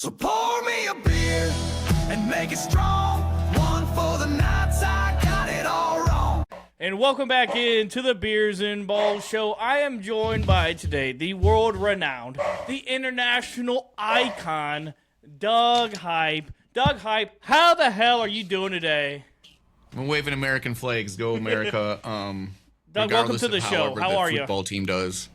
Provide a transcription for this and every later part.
So pour me a beer and make it strong. One for the nights I got it all wrong. And welcome back into the Beers and Balls show. I am joined by today the world-renowned, the international icon, Doug Hype. Doug Hype, how the hell are you doing today? I'm waving American flags. Go America. Doug, welcome to the show. How are you? Football team does.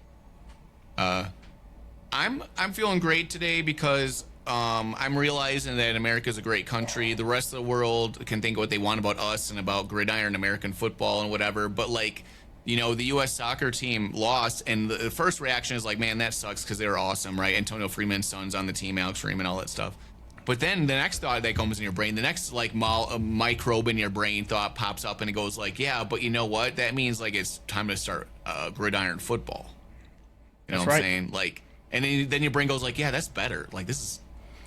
I'm feeling great today because I'm realizing that America is a great country. The rest of the world can think what they want about us and about gridiron American football and whatever. But the U.S. soccer team lost, and the first reaction is like, man, that sucks because they were awesome, right? Antonio Freeman's son's on the team, Alex Freeman, all that stuff. But then the next thought that comes in your brain, the next microbe in your brain thought pops up and it goes like, yeah, but you know what? That means it's time to start gridiron football. You know what I'm saying? And then your brain goes like, yeah, that's better.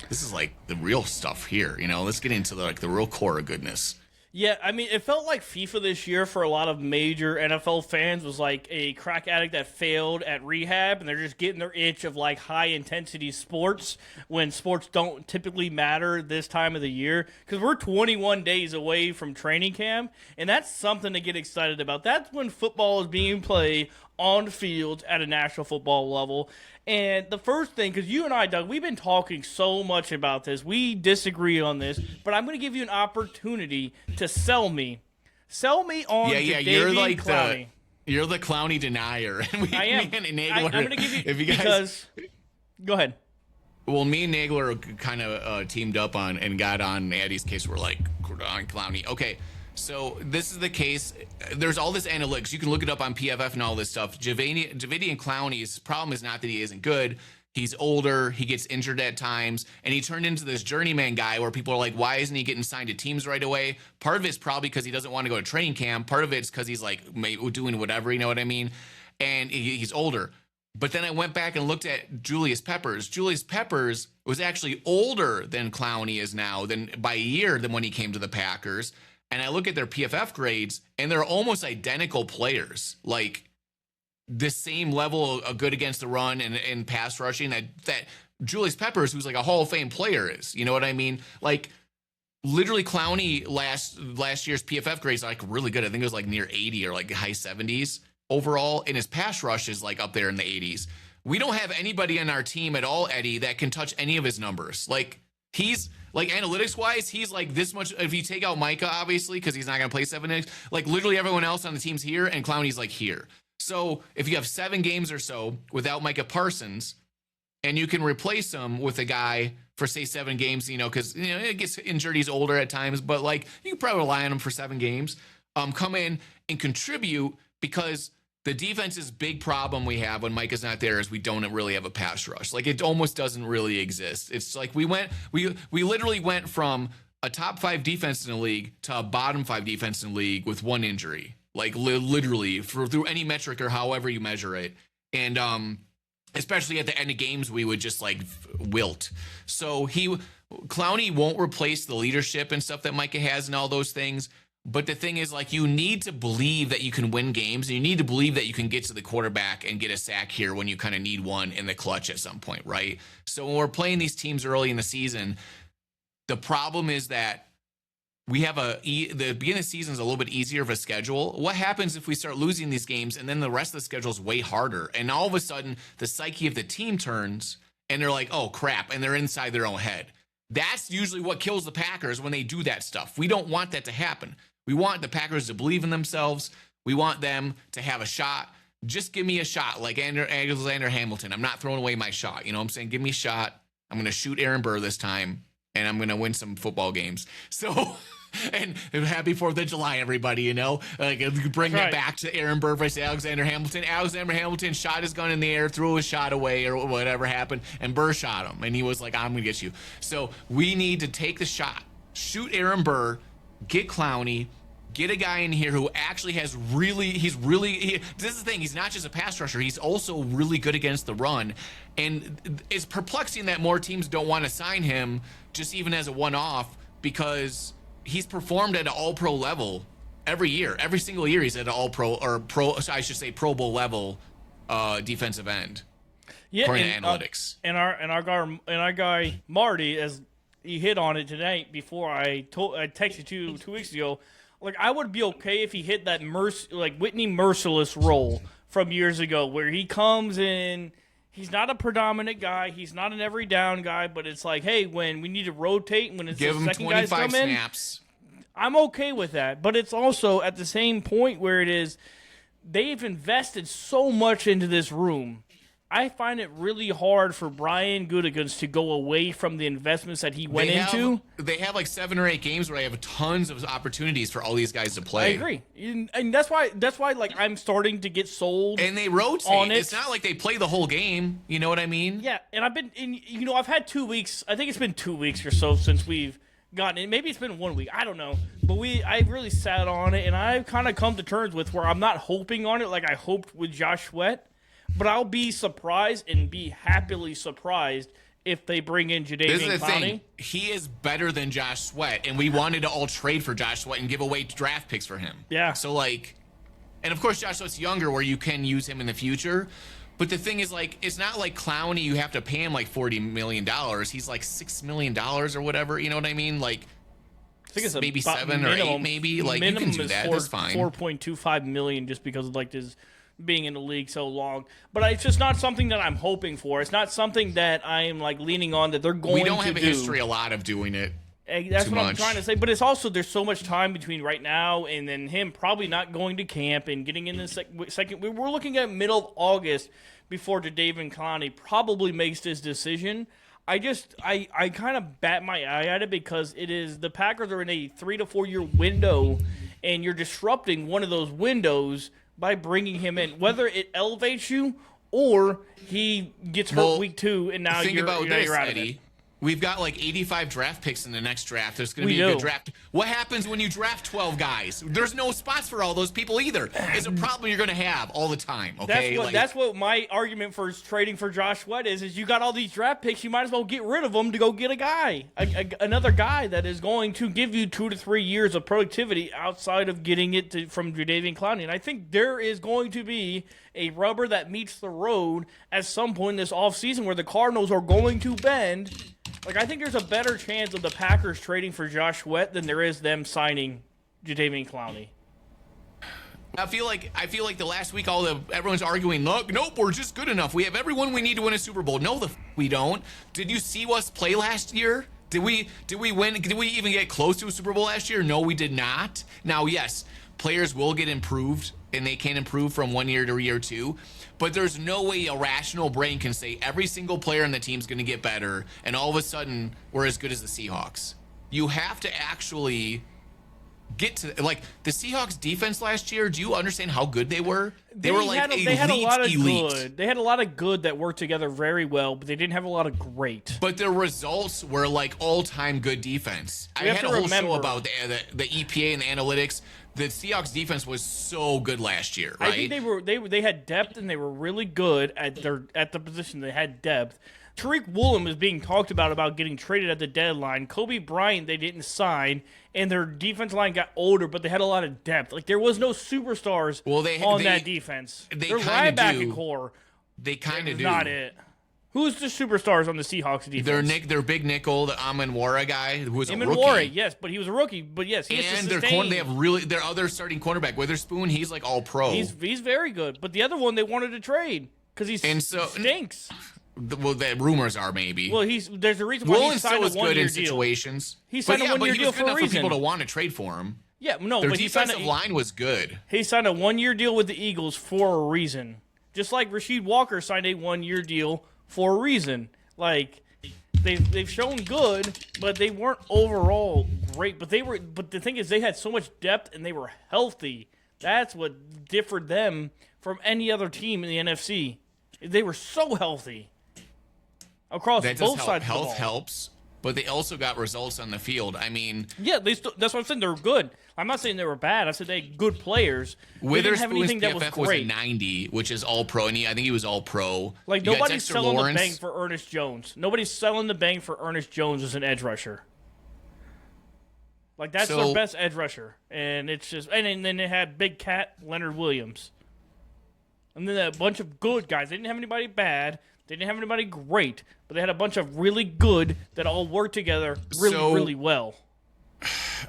This is like the real stuff here. Let's get into the real core of goodness. Yeah, I mean, it felt like FIFA this year for a lot of major NFL fans was like a crack addict that failed at rehab, and they're just getting their itch of high-intensity sports when sports don't typically matter this time of the year. Because we're 21 days away from training camp, and that's something to get excited about. That's when football is being played on fields at a national football level. And the first thing, because you and I, Doug, we've been talking so much about this. We disagree on this, but I'm going to give you an opportunity to sell me. Sell me on Jadeveon Clowney. You're the Clowney denier. I am. I'm going to give you, because go ahead. Well, me and Nagler kind of teamed up on and got on Addy's case. We're like, on Clowney. Okay. So this is the case. There's all this analytics. You can look it up on PFF and all this stuff. Jadeveon Clowney's problem is not that he isn't good. He's older. He gets injured at times. And he turned into this journeyman guy where people are like, why isn't he getting signed to teams right away? Part of it's probably because he doesn't want to go to training camp. Part of it's because he's doing whatever, you know what I mean? And he's older. But then I went back and looked at Julius Peppers. Julius Peppers was actually older than Clowney is now, by a year than when he came to the Packers. And I look at their PFF grades, and they're almost identical players. The same level of good against the run and pass rushing that Julius Peppers, who's a Hall of Fame player, is. You know what I mean? Literally Clowney last year's PFF grades are really good. I think it was near 80 or high 70s overall. And his pass rush is up there in the 80s. We don't have anybody on our team at all, Eddie, that can touch any of his numbers. He's analytics wise, he's this much. If you take out Micah, obviously, because he's not going to play 7 innings, literally everyone else on the team's here, and Clowney's here. So if you have 7 games or so without Micah Parsons, and you can replace him with a guy for say 7 games, because it gets injured, he's older at times, but you can probably rely on him for 7 games. Come in and contribute, because the defense's big problem we have when Micah's not there is we don't really have a pass rush. It almost doesn't really exist. It's we literally went from a top 5 defense in the league to a bottom 5 defense in the league with 1 injury. Literally through any metric or however you measure it. And especially at the end of games, we would just wilt. So Clowney won't replace the leadership and stuff that Micah has and all those things. But the thing is, you need to believe that you can win games, and you need to believe that you can get to the quarterback and get a sack here when you kind of need one in the clutch at some point, right? So when we're playing these teams early in the season, the problem is that we have the beginning of the season is a little bit easier of a schedule. What happens if we start losing these games, and then the rest of the schedule is way harder, and all of a sudden the psyche of the team turns, and they're like, oh crap, and they're inside their own head. That's usually what kills the Packers when they do that stuff. We don't want that to happen. We want the Packers to believe in themselves. We want them to have a shot. Just give me a shot, like Alexander Hamilton. I'm not throwing away my shot. You know what I'm saying? Give me a shot. I'm going to shoot Aaron Burr this time, and I'm going to win some football games. So, and happy 4th of July, everybody, bring that back to Aaron Burr versus Alexander Hamilton. Alexander Hamilton shot his gun in the air, threw his shot away, or whatever happened, and Burr shot him, and he was like, I'm going to get you. So we need to take the shot, shoot Aaron Burr, get Clowney, get a guy in here who actually has this is the thing, he's not just a pass rusher, he's also really good against the run. And it's perplexing that more teams don't want to sign him just even as a one-off, because he's performed at an all-pro level every year. Every single year he's at an all-pro, or Pro Bowl level defensive end. Yeah, according and, to analytics. And our guy Marty, as he hit on it tonight before I texted you 2 weeks ago. Like, I would be okay if he hit that Whitney Merciless role from years ago, where he comes in. He's not a predominant guy. He's not an every down guy, but it's like, hey, when we need to rotate, when it's Give the him second guys 25 come in, snaps. I'm okay with that. But it's also at the same point where it is, they've invested so much into this room. I find it really hard for Brian Gutekunst to go away from the investments that he went into. They have like 7 or 8 games where they have tons of opportunities for all these guys to play. I agree, and that's why like I'm starting to get sold. And they rotate. On it. It's not like they play the whole game. You know what I mean? Yeah, and I've had 2 weeks. I think it's been 2 weeks or so since we've gotten it. Maybe it's been 1 week. I don't know. But I really sat on it, and I've kind of come to terms with where I'm not hoping on it like I hoped with Josh Sweat. But I'll be surprised and be happily surprised if they bring in Jadeveon Clowney. This is the thing. He is better than Josh Sweat, and we wanted to all trade for Josh Sweat and give away draft picks for him. Yeah. So, like, and of course, Josh Sweat's younger where you can use him in the future. But the thing is, like, it's not like Clowney, you have to pay him like $40 million. He's like $6 million or whatever. You know what I mean? Like, I think it's maybe 7 or 8, maybe. Like, you can do that. That's fine. $4.25 million just because of like his being in the league so long. But it's just not something that I'm hoping for. It's not something that I am like leaning on that they're going to do. We don't have a history a lot of doing it. That's what I'm trying to say. But it's also, there's so much time between right now and then him probably not going to camp and getting in the second. We're looking at middle of August before Jadeveon Clowney probably makes this decision. I kind of bat my eye at it because it is the Packers are in a 3 to 4 year window, and you're disrupting one of those windows by bringing him in, whether it elevates you or he gets hurt week 2 and now you're out of it. We've got like 85 draft picks in the next draft. There's going to be a good draft. What happens when you draft 12 guys? There's no spots for all those people either. It's a problem you're going to have all the time. Okay, that's what my argument for trading for Josh Sweat is you got all these draft picks. You might as well get rid of them to go get a guy, another guy that is going to give you 2 to 3 years of productivity outside of getting it from Jadeveon Clowney. And I think there is going to be a rubber that meets the road at some point in this offseason where the Cardinals are going to bend. Like, I think there's a better chance of the Packers trading for Josh Sweat than there is them signing Jadeveon Clowney. I feel like the last week everyone's arguing, look, nope, we're just good enough. We have everyone we need to win a Super Bowl. No, we don't. Did you see us play last year? Did we win? Did we even get close to a Super Bowl last year? No, we did not. Now, yes, players will get improved, and they can improve from 1 year to year 2. But there's no way a rational brain can say every single player on the team is going to get better, and all of a sudden we're as good as the Seahawks. You have to actually get to, like, the Seahawks defense last year. Do you understand how good they were? They were like elite. They had a lot of good that worked together very well, but they didn't have a lot of great. But their results were like all-time good defense. I had a whole show about the EPA and the analytics. The Seahawks defense was so good last year, right? I think they had depth, and they were really good at the position. They had depth. Tariq Woolen was being talked about getting traded at the deadline. Kobe Bryant they didn't sign, and their defense line got older, but they had a lot of depth. Like, there was no superstars on that defense. Their linebacker core, they kind of do. Not it. Who's the superstars on the Seahawks defense? Their big nickel, the Amon-Ra guy, who was a rookie. Amon-Ra, yes, but he was a rookie. But yes, he has to sustain. They have their other starting cornerback, Witherspoon. He's like all pro. He's very good. But the other one they wanted to trade because he stinks. Well, the rumors are maybe. Well, there's a reason why he signed a 1 year deal. good in situations. He signed a 1 year deal for a reason. For people to want to trade for him. Yeah, no, their but defensive line was good. He signed a 1 year deal with the Eagles for a reason. Just like Rasheed Walker signed a 1 year deal for a reason. Like, they've shown good, but they weren't overall great. But the thing is, they had so much depth and they were healthy. That's what differed them from any other team in the NFC. They were so healthy across both sides of the ball. Health helps, but they also got results on the field. I mean, yeah, that's what I'm saying. They're good. I'm not saying they were bad. I said they had good players. They didn't have anything that was PFF great. Was a 90, which is all pro, and I think he was all pro. Like, nobody's selling the bank for Ernest Jones. Nobody's selling the bank for Ernest Jones as an edge rusher. Like, that's their best edge rusher, and it's just and then they had Big Cat Leonard Williams, and then a bunch of good guys. They didn't have anybody bad. They didn't have anybody great, but they had a bunch of really good that all worked together really well.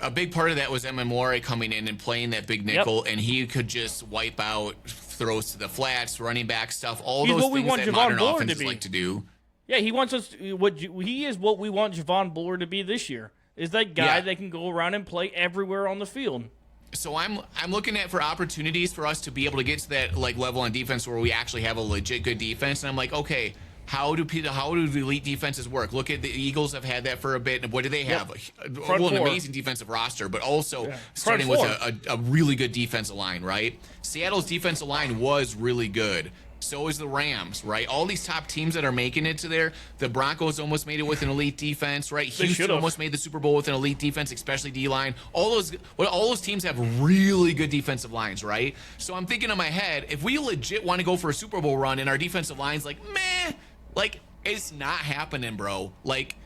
A big part of that was Emamore coming in and playing that big nickel, and he could just wipe out throws to the flats, running back stuff, all those things that modern offenses like to do. Yeah, he wants us. He is what we want Javon Bullard to be this year. Is that guy that can go around and play everywhere on the field. So I'm looking at for opportunities for us to be able to get to that like level on defense where we actually have a legit good defense. And I'm like, okay, how do the elite defenses work? Look at the Eagles have had that for a bit. And what do they have? An amazing defensive roster, but also starting with a really good defensive line, right? Seattle's defensive line was really good. So is the Rams, right? All these top teams that are making it to there. The Broncos almost made it with an elite defense, right? Houston almost made the Super Bowl with an elite defense, especially D-line. All those teams have really good defensive lines, right? So I'm thinking in my head, if we legit want to go for a Super Bowl run and our defensive line's like, meh, like, it's not happening, bro. Like,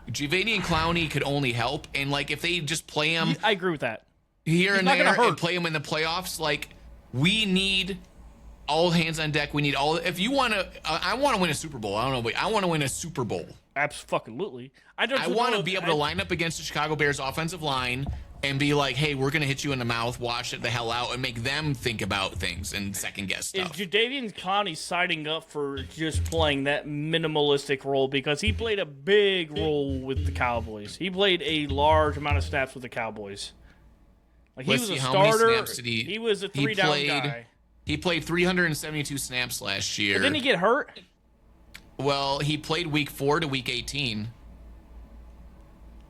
Jadeveon Clowney could only help. And, like, if they just play him... I agree with that. Here and there and play him in the playoffs, like, we need... all hands on deck. We need all. If you want to, I want to win a Super Bowl. I don't know, but I want to win a Super Bowl. Absolutely. I want to be able to line up against the Chicago Bears offensive line and be like, hey, we're going to hit you in the mouth, wash it the hell out, and make them think about things and second guess stuff. Is Jadeveon Clowney siding up for just playing that minimalistic role? Because he played a big role with the Cowboys. He played a large amount of snaps with the Cowboys. Like, he was a starter. He was a three-down guy. He played 372 snaps last year. But didn't he get hurt? Well, he played week 4 to week 18.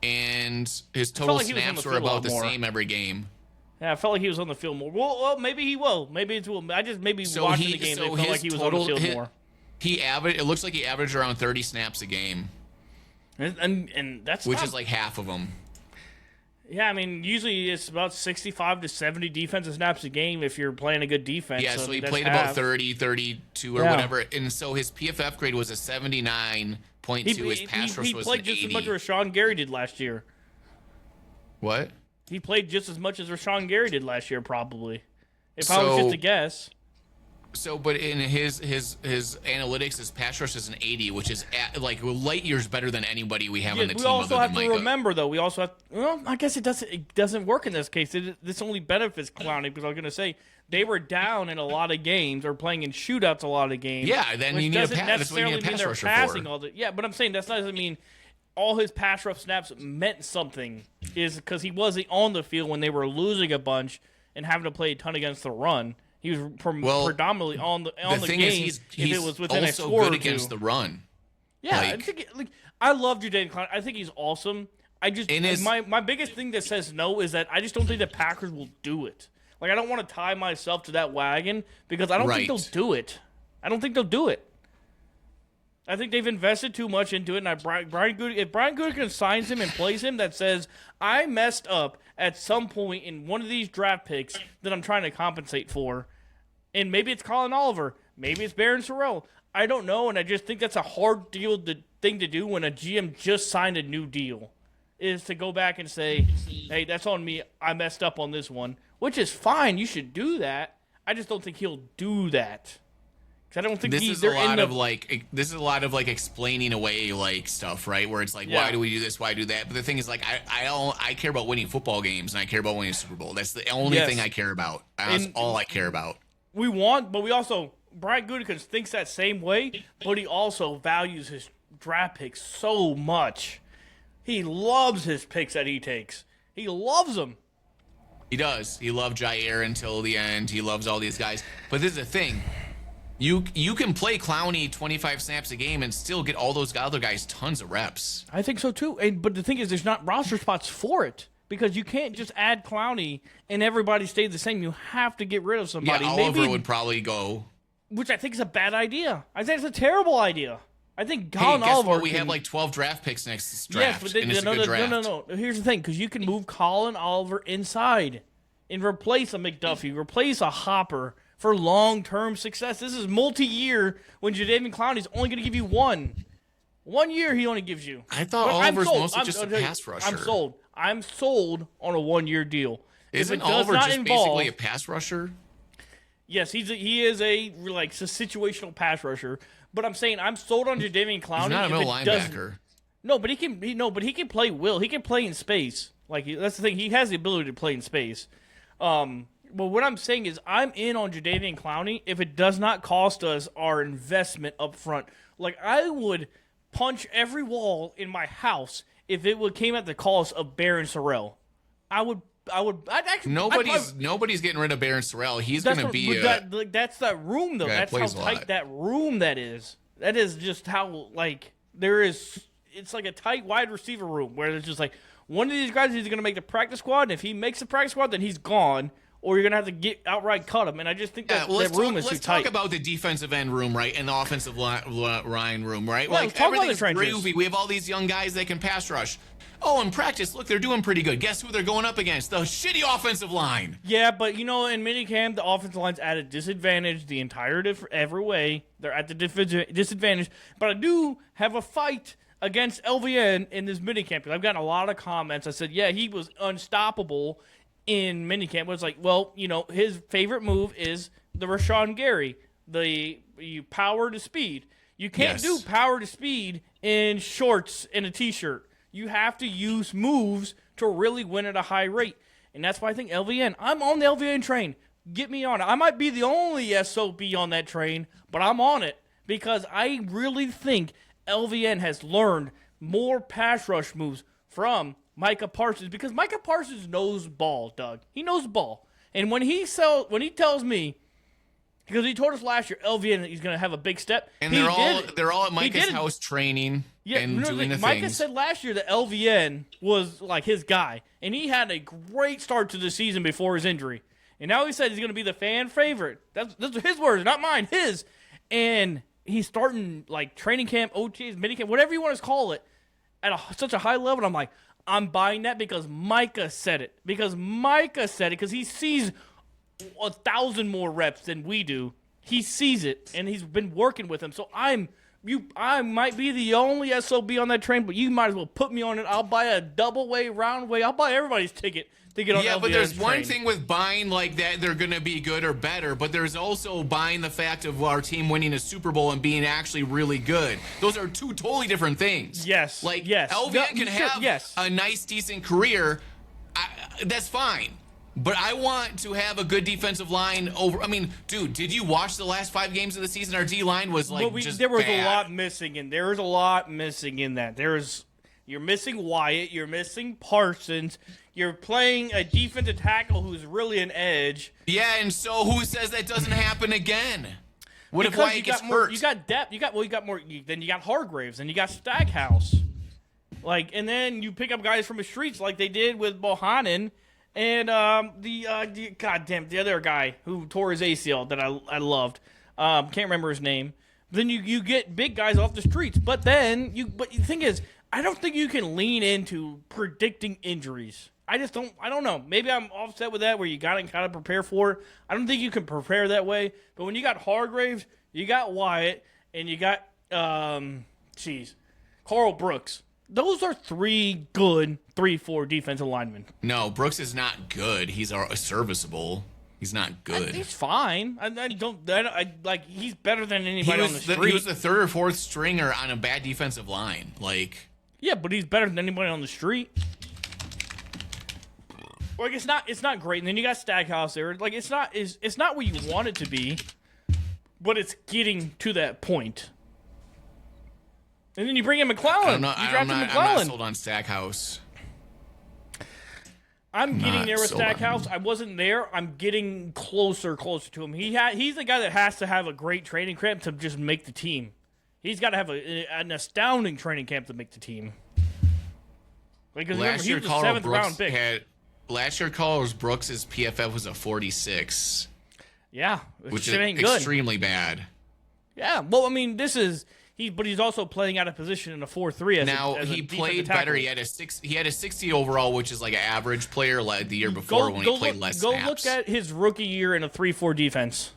And his total snaps were about the same every game. Yeah, I felt like he was on the field more. Well, maybe he will. Maybe it's I just watching the game, it felt like he was on the field more. It looks like he averaged around 30 snaps a game. And that's which is like half of them. Yeah, I mean, usually it's about 65 to 70 defensive snaps a game if you're playing a good defense. Yeah, so he played about 30, 32 or whatever. And so his PFF grade was a 79.2. His pass rush was an 80. He played just as much as Rashawn Gary did last year. What? He played just as much as Rashawn Gary did last year, probably. If I was just to guess. So, but in his analytics, his pass rush is an 80, which is like light years better than anybody we have on the team. We also have to remember, though. Well, I guess it doesn't work in this case. This only benefits Clowney because I was going to say they were down in a lot of games or playing in shootouts a lot of games. Yeah, then you need a pass. That's what you need a pass rusher for. Yeah, but I'm saying that doesn't mean all his pass rush snaps meant something. Is because he wasn't on the field when they were losing a bunch and having to play a ton against the run. He was predominantly on the game. He's if it was within a score good against the run. Yeah, I love Jadeveon Clowney. I think he's awesome. My biggest thing that says no is that I just don't think the Packers will do it. Like, I don't want to tie myself to that wagon because I don't think they'll do it. I don't think they'll do it. I think they've invested too much into it. And if Brian Gutekunst signs him and plays him, that says I messed up at some point in one of these draft picks that I'm trying to compensate for. And maybe it's Colin Oliver. Maybe it's Baron Sorrell. I don't know, and I just think that's a hard thing to do when a GM just signed a new deal, is to go back and say, hey, that's on me. I messed up on this one, which is fine. You should do that. I just don't think he'll do that. I don't think this is a lot of explaining away like stuff, right? Where it's like, why do we do this? Why do that? But the thing is, like, I care about winning football games and I care about winning a Super Bowl. That's the only thing I care about. That's all I care about. Brian Gutekunst thinks that same way, but he also values his draft picks so much. He loves his picks that he takes. He loves them. He does. He loved Jair until the end. He loves all these guys. But this is the thing. You can play Clowney 25 snaps a game and still get all those other guys tons of reps. I think so too. But the thing is, there's not roster spots for it because you can't just add Clowney and everybody stay the same. You have to get rid of somebody. Yeah, Oliver would probably go. Which I think is a bad idea. I think it's a terrible idea. I think Colin Oliver. We have like 12 draft picks next draft. Yes, but no. Here's the thing, because you can move Colin Oliver inside and replace a McDuffie, replace a Hopper. For long-term success. This is multi-year when Jadeveon Clowney is only going to give you one. 1 year he only gives you. I thought Oliver's mostly just a pass rusher. I'm sold on a 1 year deal. Isn't Oliver just basically a pass rusher? Yes, he is a situational pass rusher. But I'm saying I'm sold on Jadeveon Clowney. He's not a middle linebacker. No, but he can. But he can play. He can play in space. Like that's the thing. He has the ability to play in space. But what I'm saying is I'm in on Jadeveon Clowney if it does not cost us our investment up front. Like I would punch every wall in my house if it came at the cost of Barron Sorrell. I'd actually. Nobody's getting rid of Barron Sorrell. He's going to be. That's that room though. That's how tight that room that is. That is just how there is. It's like a tight wide receiver room where it's just like one of these guys is going to make the practice squad, and if he makes the practice squad, then he's gone, or you're going to have to get outright cut him. And I just think that room is too tight. Let's talk about the defensive end room, right, and the offensive line room, right? Yeah, like everything's groovy. We have all these young guys that can pass rush. Oh, in practice, look, they're doing pretty good. Guess who they're going up against? The shitty offensive line. Yeah, but in minicamp, the offensive line's at a disadvantage the entire every way. They're at the disadvantage. But I do have a fight against LVN in this minicamp. I've gotten a lot of comments. I said, yeah, he was unstoppable in minicamp. It's like, well, his favorite move is the Rashawn Gary, you power to speed. You can't do power to speed in shorts and a T-shirt. You have to use moves to really win at a high rate. And that's why I think LVN, I'm on the LVN train. Get me on it. I might be the only SOB on that train, but I'm on it because I really think LVN has learned more pass rush moves from Micah Parsons because Micah Parsons knows ball, Doug. He knows ball. And when he tells me, because he told us last year, LVN, he's going to have a big step. And they're all at Micah's house training and doing the Micah things. said last year that LVN was like his guy, and he had a great start to the season before his injury. And now he said he's going to be the fan favorite. Those are his words, not mine, his. And he's starting training camp, OTAs, minicamp, whatever you want to call it, at such a high level. And I'm like, I'm buying that because Micah said it. Because he sees 1,000 more reps than we do. He sees it, and he's been working with him. So I might be the only SOB on that train, but you might as well put me on it. I'll buy a double way, round way. I'll buy everybody's ticket to get on. Yeah, but there's one train. thing with buying like that, they're going to be good or better, but there's also buying the fact of our team winning a Super Bowl and being actually really good. Those are two totally different things. Yes. LVN can have a nice, decent career. That's fine. But I want to have a good defensive line over. I mean, dude, did you watch the last 5 games of the season? Our D line was just there was bad. a lot missing, and there was a lot missing in that. You're missing Wyatt, you're missing Parsons, you're playing a defensive tackle who's really an edge. Yeah, and so who says that doesn't happen again? What if Wyatt gets hurt? You got depth. You got more. Then you got Hargraves, and you got Stackhouse. And then you pick up guys from the streets like they did with Bohannon. And the other guy who tore his ACL that I loved, can't remember his name. Then you get big guys off the streets, but the thing is, I don't think you can lean into predicting injuries. I don't know. Maybe I'm offset with that where you got to kind of prepare for it. I don't think you can prepare that way. But when you got Hargraves, you got Wyatt, and you got Carl Brooks. Those are 3 good 3-4 defensive linemen. No, Brooks is not good. He's serviceable. He's not good. He's fine. He's better than anybody on the street. He was the 3rd or 4th stringer on a bad defensive line. Yeah, but he's better than anybody on the street. It's not great. And then you got Stackhouse there. It's not what you want it to be, but it's getting to that point. And then you bring in McClellan. I'm not sold on Stackhouse. I'm getting there with Stackhouse. I wasn't there. I'm getting closer to him. He's the guy that has to have a great training camp to just make the team. He's got to have an astounding training camp to make the team. Because last he was a 7th round pick. Last year, Carlos Brooks' PFF was a 46. Yeah, which is ain't good. Extremely bad. Yeah, well, I mean, but he's also playing out of position in a 4-3. Now he played better. He had a 60 overall, which is like an average player like the year before when he played less snaps. Go look at his rookie year in a 3-4 defense.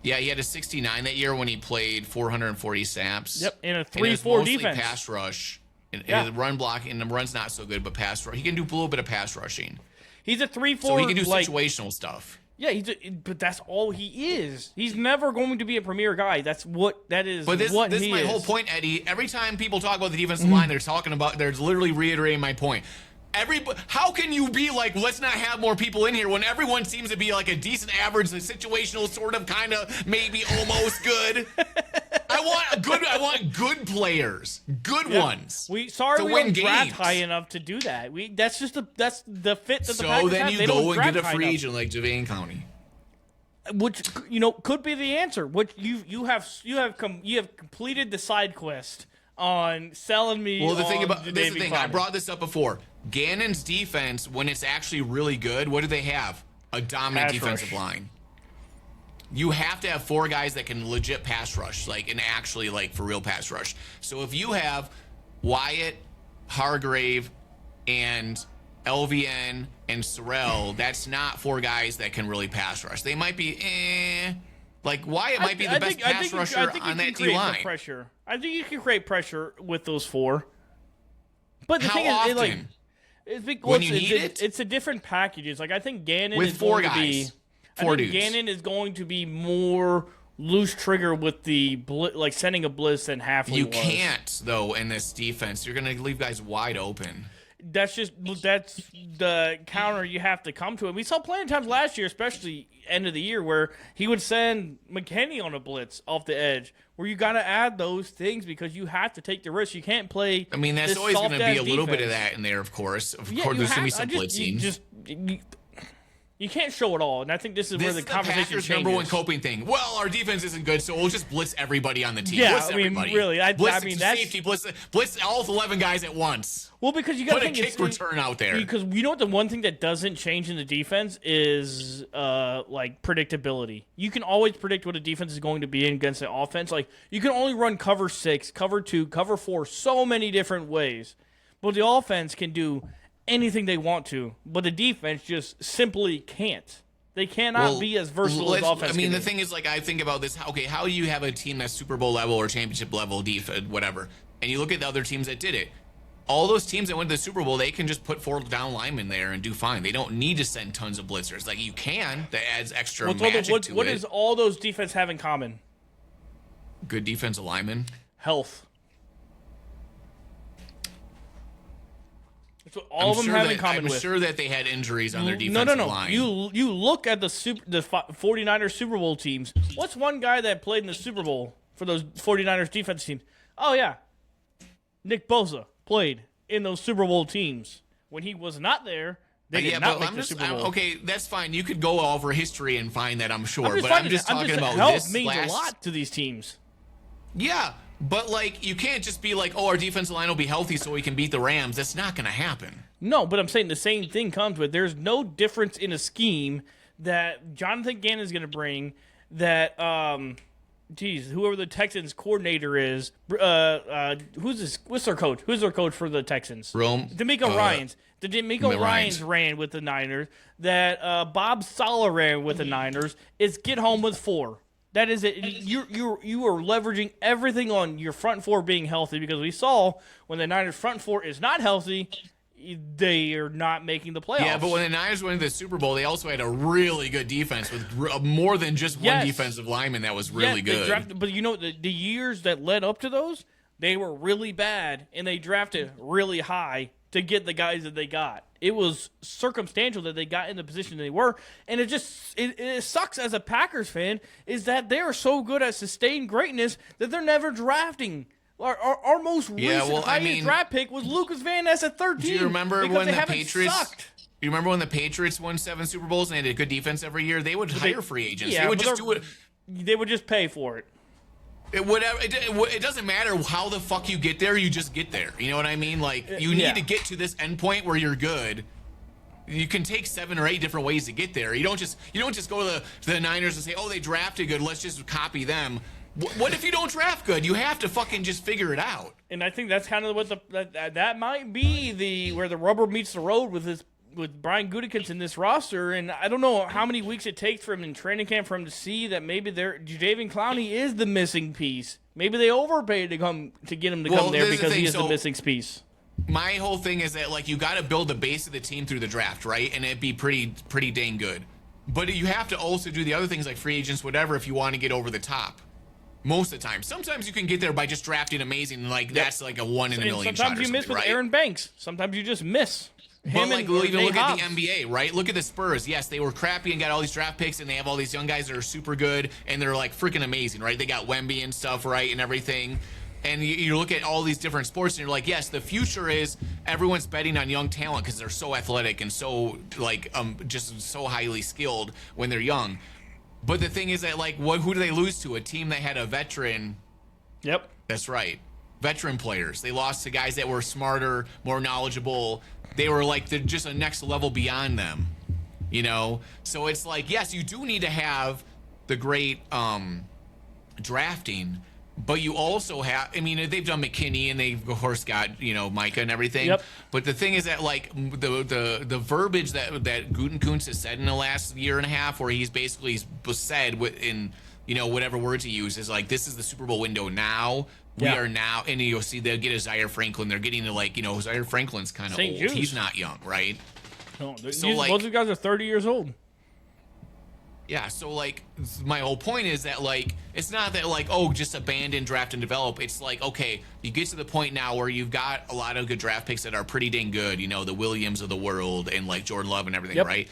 Yeah, he had a 69 that year when he played 440 snaps. Yep, in a 3-4 defense. Pass rush. And run block, and the run's not so good, but pass rush. He can do a little bit of pass rushing. He's a 3-4. So he can do situational stuff. Yeah, but that's all he is. He's never going to be a premier guy. That's what that is. But this is my is. whole point, Eddie. Every time people talk about the defensive line, they're literally reiterating my point. How can you be like, let's not have more people in here when everyone seems to be like a decent average, a situational sort of, kind of, maybe almost good. I want good players, good ones. We to don't win draft games. high enough to do that. That's the fit that the So Packers then have. you They go don't and draft get a high free enough. agent like Jadeveon Clowney. Which could be the answer. Which you have completed the side quest on selling me. Well, this is the Jadeveon thing. I Clowney. brought this up before. Gannon's defense, when it's actually really good, what do they have? A dominant Pass defensive rush. line. You have to have 4 guys that can legit pass rush, and actually for real pass rush. So if you have Wyatt, Hargrave, and LVN and Sorrell, that's not 4 guys that can really pass rush. They might be Wyatt might be the best pass rusher on that D line. Pressure. I think you can create pressure with those 4. But the How thing often? when you need it? It's a different packages. Like I think Gannon With is 4 going guys. to be. 4 I dudes. think Gannon is going to be more loose trigger with the sending a blitz than Halfley You was. can't, though, in this defense. You're going to leave guys wide open. That's the counter you have to come to. And we saw plenty of times last year, especially end of the year, where he would send McKinney on a blitz off the edge, where you got to add those things because you have to take the risk. You can't play. I mean, that's this always going to be soft-ass a little bit of defense. that in there, of course. Of Yeah, course, you there's going to have- be some blitzing. You can't show it all, and I think this is where This the is the conversation Packers' changes. number one coping thing. Well, our defense isn't good, so we'll just blitz everybody on the team. Yeah, blitz I mean, everybody. really, I blitz mean, to that's- safety, blitz all 11 guys at once. Well, because you got Put to a think kick return out there. Because you know what, the one thing that doesn't change in the defense is predictability. You can always predict what a defense is going to be against an offense. Like you can only run cover 6, cover 2, cover 4, so many different ways. But the offense can do anything they want to, but the defense just simply can't. They cannot be as versatile as offense. I mean, can the be. thing is, I think about this. Okay, how do you have a team that's Super Bowl level or championship level defense, whatever, and you look at the other teams that did it. All those teams that went to the Super Bowl, they can just put 4 down linemen there and do fine. They don't need to send tons of blitzers. Like you can, that adds extra magic to what it. does all those defense have in common? Good defensive linemen. Health. That's what all of them have in common I'm with. sure that they had injuries on their defensive No. line. You look at the 49ers Super Bowl teams. What's one guy that played in the Super Bowl for those 49ers defense teams? Oh, yeah. Nick Bosa played in those Super Bowl teams. When he was not there, they did not make the Super Bowl. Okay, that's fine. You could go over history and find that, I'm sure. I'm just talking about health this means last... a lot to these teams. Yeah, but you can't just be like, oh, our defensive line will be healthy so we can beat the Rams. That's not going to happen. No, but I'm saying the same thing comes with there's no difference in a scheme that Jonathan Gannon is going to bring that whoever the Texans coordinator is, what's their coach? Who's their coach for the Texans? DeMeco Ryans. The DeMeco Ryans ran with the Niners. That Bob Saleh ran with the Niners. Is get home with 4. That is it. You are leveraging everything on your front 4 being healthy because we saw when the Niners front 4 is not healthy, they are not making the playoffs. Yeah, but when the Niners went to the Super Bowl, they also had a really good defense with more than just one defensive lineman that was really good. But you know, the years that led up to those, they were really bad, and they drafted really high to get the guys that they got. It was circumstantial that they got in the position they were, and it sucks as a Packers fan is that they are so good at sustained greatness that they're never drafting. Our most recent highest draft pick was Lucas Van Ness at 13. Do you remember when the Patriots? Sucked. You remember when the Patriots won 7 Super Bowls and they had a good defense every year? They would hire free agents. Yeah, they would just do it. They would just pay for it. It doesn't matter how the fuck you get there. You just get there. You know what I mean? You need to get to this end point where you're good. You can take 7 or 8 different ways to get there. You don't just go to the Niners and say, oh, they drafted good, let's just copy them. What if you don't draft good? You have to fucking just figure it out. And I think that's kind of what that might be where the rubber meets the road with Brian Gutekunst in this roster. And I don't know how many weeks it takes for him in training camp for him to see that maybe Jadeveon Clowney is the missing piece. Maybe they overpaid to get him to come there because he is the missing piece. My whole thing is that you got to build the base of the team through the draft, right? And it'd be pretty dang good. But you have to also do the other things like free agents, whatever, if you want to get over the top. Most of the time. Sometimes you can get there by just drafting amazing. Like, that's like a 1 in a million shot. Sometimes you miss with right? Aaron Banks. Sometimes you just miss. But like, even look at the NBA, right? Look at the Spurs. Yes, they were crappy and got all these draft picks, and they have all these young guys that are super good, and they're like freaking amazing, right? They got Wemby and stuff, right, and everything. And you look at all these different sports, and you're like, yes, the future is everyone's betting on young talent because they're so athletic and so like just so highly skilled when they're young. But the thing is that like, who do they lose to? A team that had a veteran. Yep, that's right, veteran players. They lost to guys that were smarter, more knowledgeable. They were like just a next level beyond them, you know. So it's like, yes, you do need to have the great drafting. But you also have, I mean, they've done McKinney and they've, of course, got, you know, Micah and everything. Yep. But the thing is that, like, the verbiage that Gutekunst has said in the last year and a half, where he's basically said in, you know, whatever words he uses, like, this is the Super Bowl window now. We are now, and you'll see they'll get a Zaire Franklin. They're getting to, like, you know, Zaire Franklin's kind of old. Juice. He's not young, right? No, so, like, most of the guys are 30 years old. Yeah, so, like, my whole point is that, like, it's not that, like, oh, just abandon, draft, and develop. It's like, okay, you get to the point now where you've got a lot of good draft picks that are pretty dang good, you know, the Williams of the world and, like, Jordan Love and everything, right?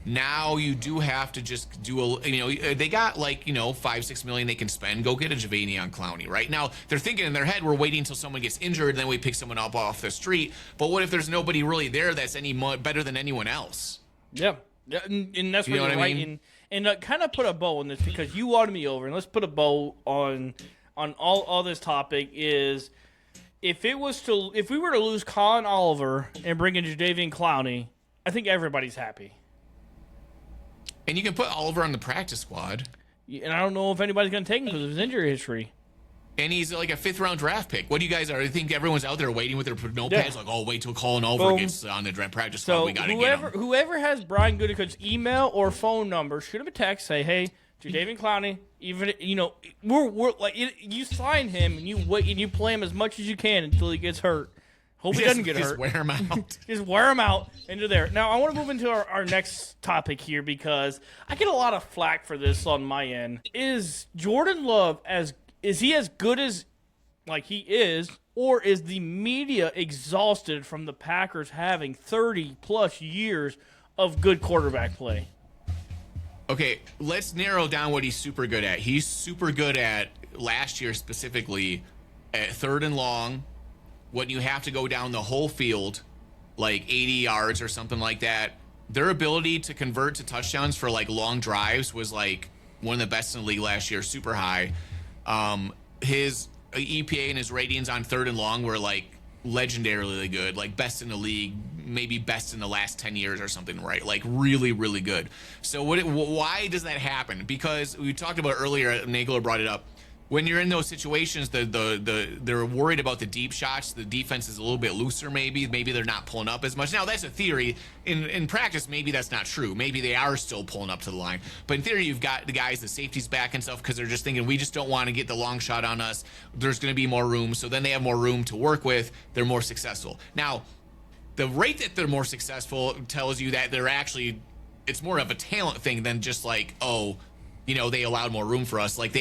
Now you do have to just do you know, they got, like, you know, $5-6 million they can spend. Go get a Jadeveon Clowney, right? Now, they're thinking in their head, we're waiting until someone gets injured, and then we pick someone up off the street. But what if there's nobody really there that's any better than anyone else? Yeah, and that's what you're what I right. mean? And kind of put a bow on this because you wanted me over, and let's put a bow on all this topic is if we were to lose Colin Oliver and bring in Jadeveon Clowney, I think everybody's happy. And you can put Oliver on the practice squad. And I don't know if anybody's going to take him because of his injury history. And he's like a 5th-round draft pick. What do you guys are? I think everyone's out there waiting with their notepads, like, oh, wait till Colin Oliver gets on the practice squad. So We got to get him. whoever has Brian Gutekunst's email or phone number, shoot him a text, say, hey, Jadeveon Clowney, even, you know, we're like, you sign him and you wait and you play him as much as you can until he gets hurt. Hope he doesn't get hurt. Just wear him out. Just wear him out into there. Now, I want to move into our next topic here because I get a lot of flack for this on my end. Is Jordan Love is he as good as like he is, or is the media exhausted from the Packers having 30-plus years of good quarterback play? Okay, let's narrow down what he's super good at. He's super good at, last year specifically, at 3rd and long, when you have to go down the whole field, like 80 yards or something like that. Their ability to convert to touchdowns for, like, long drives was, like, one of the best in the league last year, super high. His EPA and his ratings on 3rd and long were, like, legendarily good, like best in the league, maybe best in the last 10 years or something, right? Like really, really good. So why does that happen? Because we talked about earlier, Nagler brought it up. When you're in those situations, they're worried about the deep shots. The defense is a little bit looser, maybe they're not pulling up as much. Now that's a theory. In practice, maybe that's not true. Maybe they are still pulling up to the line. But in theory, you've got the guys, the safeties back and stuff, because they're just thinking we just don't want to get the long shot on us. There's going to be more room, so then they have more room to work with. They're more successful. Now, the rate that they're more successful tells you that they're actually, it's more of a talent thing than just like, oh, you know, they allowed more room for us. Like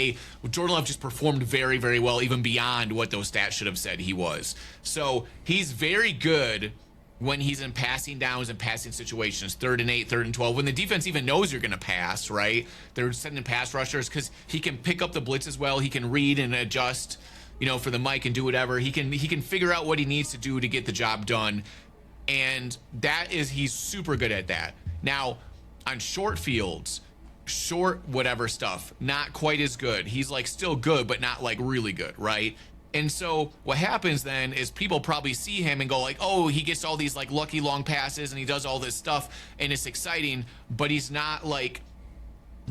Jordan Love just performed very, very well, even beyond what those stats should have said he was. So he's very good when he's in passing downs and passing situations, 3rd and 8, 3rd and 12, when the defense even knows you're going to pass, right? They're sending pass rushers because he can pick up the blitz as well. He can read and adjust, you know, for the mic and do whatever. He can figure out what he needs to do to get the job done. And he's super good at that. Now, on short fields, short whatever stuff, not quite as good. He's like still good, but not like really good, right? And so what happens then is people probably see him and go like, oh, he gets all these like lucky long passes and he does all this stuff and it's exciting, but he's not like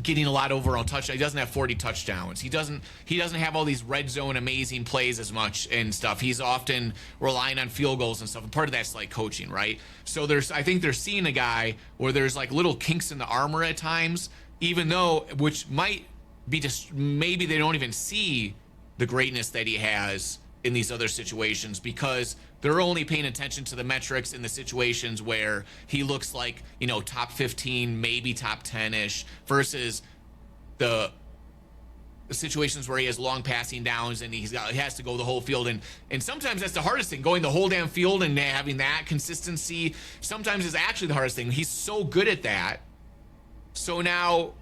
getting a lot overall touchdowns. He doesn't have 40 touchdowns. He doesn't have all these red zone amazing plays as much and stuff. He's often relying on field goals and stuff. And part of that's like coaching, right? So I think they're seeing a guy where there's like little kinks in the armor at times, even though, which might be just, maybe they don't even see the greatness that he has in these other situations because they're only paying attention to the metrics in the situations where he looks like, top 15, maybe top 10-ish versus the situations where he has long passing downs and he has to go the whole field. And sometimes that's the hardest thing, going the whole damn field and having that consistency sometimes is actually the hardest thing. He's so good at that. So now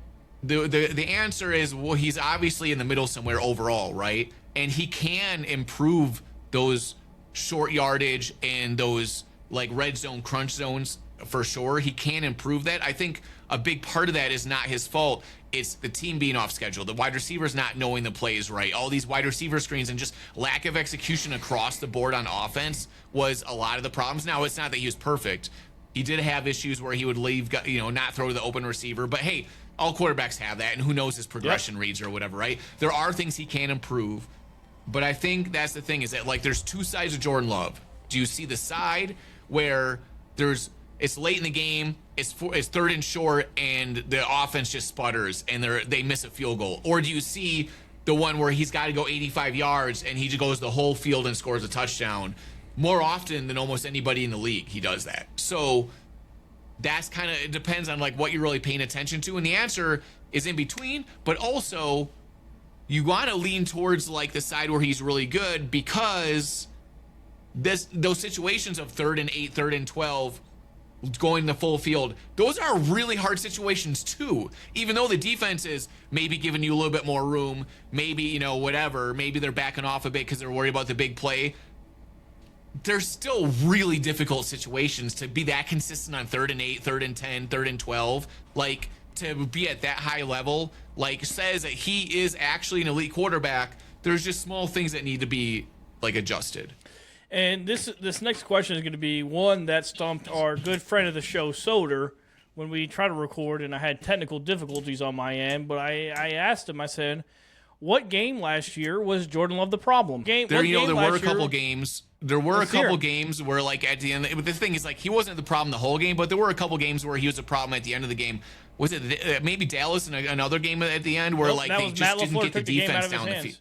the answer is, well, he's obviously in the middle somewhere overall, right? And he can improve those short yardage and those like red zone crunch zones for sure. He can improve that. I think a big part of that is not his fault. It's the team being off schedule, the wide receivers not knowing the plays right, all these wide receiver screens, and just lack of execution across the board on offense was a lot of the problems. Now, it's not that he was perfect. He did have issues where he would leave, not throw to the open receiver. But hey, all quarterbacks have that, and who knows his progression reads or whatever, right? There are things he can improve. But I think that's the thing, is that like there's two sides of Jordan Love. Do you see the side where it's late in the game, it's third and short, and the offense just sputters and they miss a field goal? Or do you see the one where he's got to go 85 yards and he just goes the whole field and scores a touchdown? More often than almost anybody in the league, he does that. So that's kind of, it depends on like what you're really paying attention to. And the answer is in between, but also you want to lean towards like the side where he's really good, because those situations of 3rd and 8, 3rd and 12, going the full field, those are really hard situations too. Even though the defense is maybe giving you a little bit more room, maybe, whatever, maybe they're backing off a bit because they're worried about the big play. There's still really difficult situations to be that consistent on 3rd and 8, 3rd and 10, 3rd and 12. Like, to be at that high level, like, says that he is actually an elite quarterback. There's just small things that need to be like adjusted. And this next question is going to be one that stumped our good friend of the show, Soder, when we tried to record, and I had technical difficulties on my end. But I asked him, I said, what game last year was Jordan Love the problem? There were a couple games. There were a couple games where, like, at the end, but the thing is, like, he wasn't the problem the whole game, but there were a couple games where he was a problem at the end of the game. Was it maybe Dallas in another game at the end where, they just didn't get the defense down the field?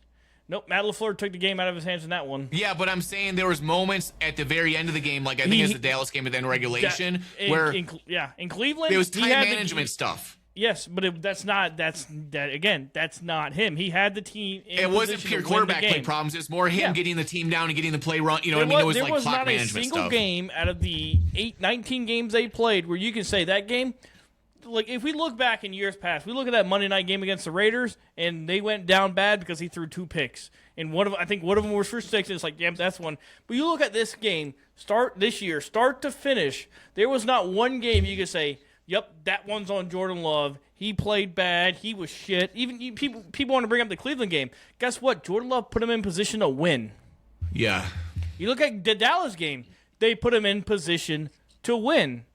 Nope, Matt LaFleur took the game out of his hands in that one. Yeah, but I'm saying there was moments at the very end of the game, like I think it's the Dallas game at the end of regulation, where in Cleveland, there was time management stuff. Yes, but that's not him. He had the team. It wasn't pure quarterback play problems. It's more him getting the team down and getting the play run. You know what I mean? It was like clock management stuff. There was not a single game out of the 19 games they played where you can say that game. Like, if we look back in years past, we look at that Monday night game against the Raiders, and they went down bad because he threw 2 picks. And I think one of them was for 6, and it's like, yeah, that's one. But you look at this game, start to finish, there was not one game you could say, yep, that one's on Jordan Love. He played bad. He was shit. Even people want to bring up the Cleveland game. Guess what? Jordan Love put him in position to win. Yeah. You look at the Dallas game, they put him in position to win.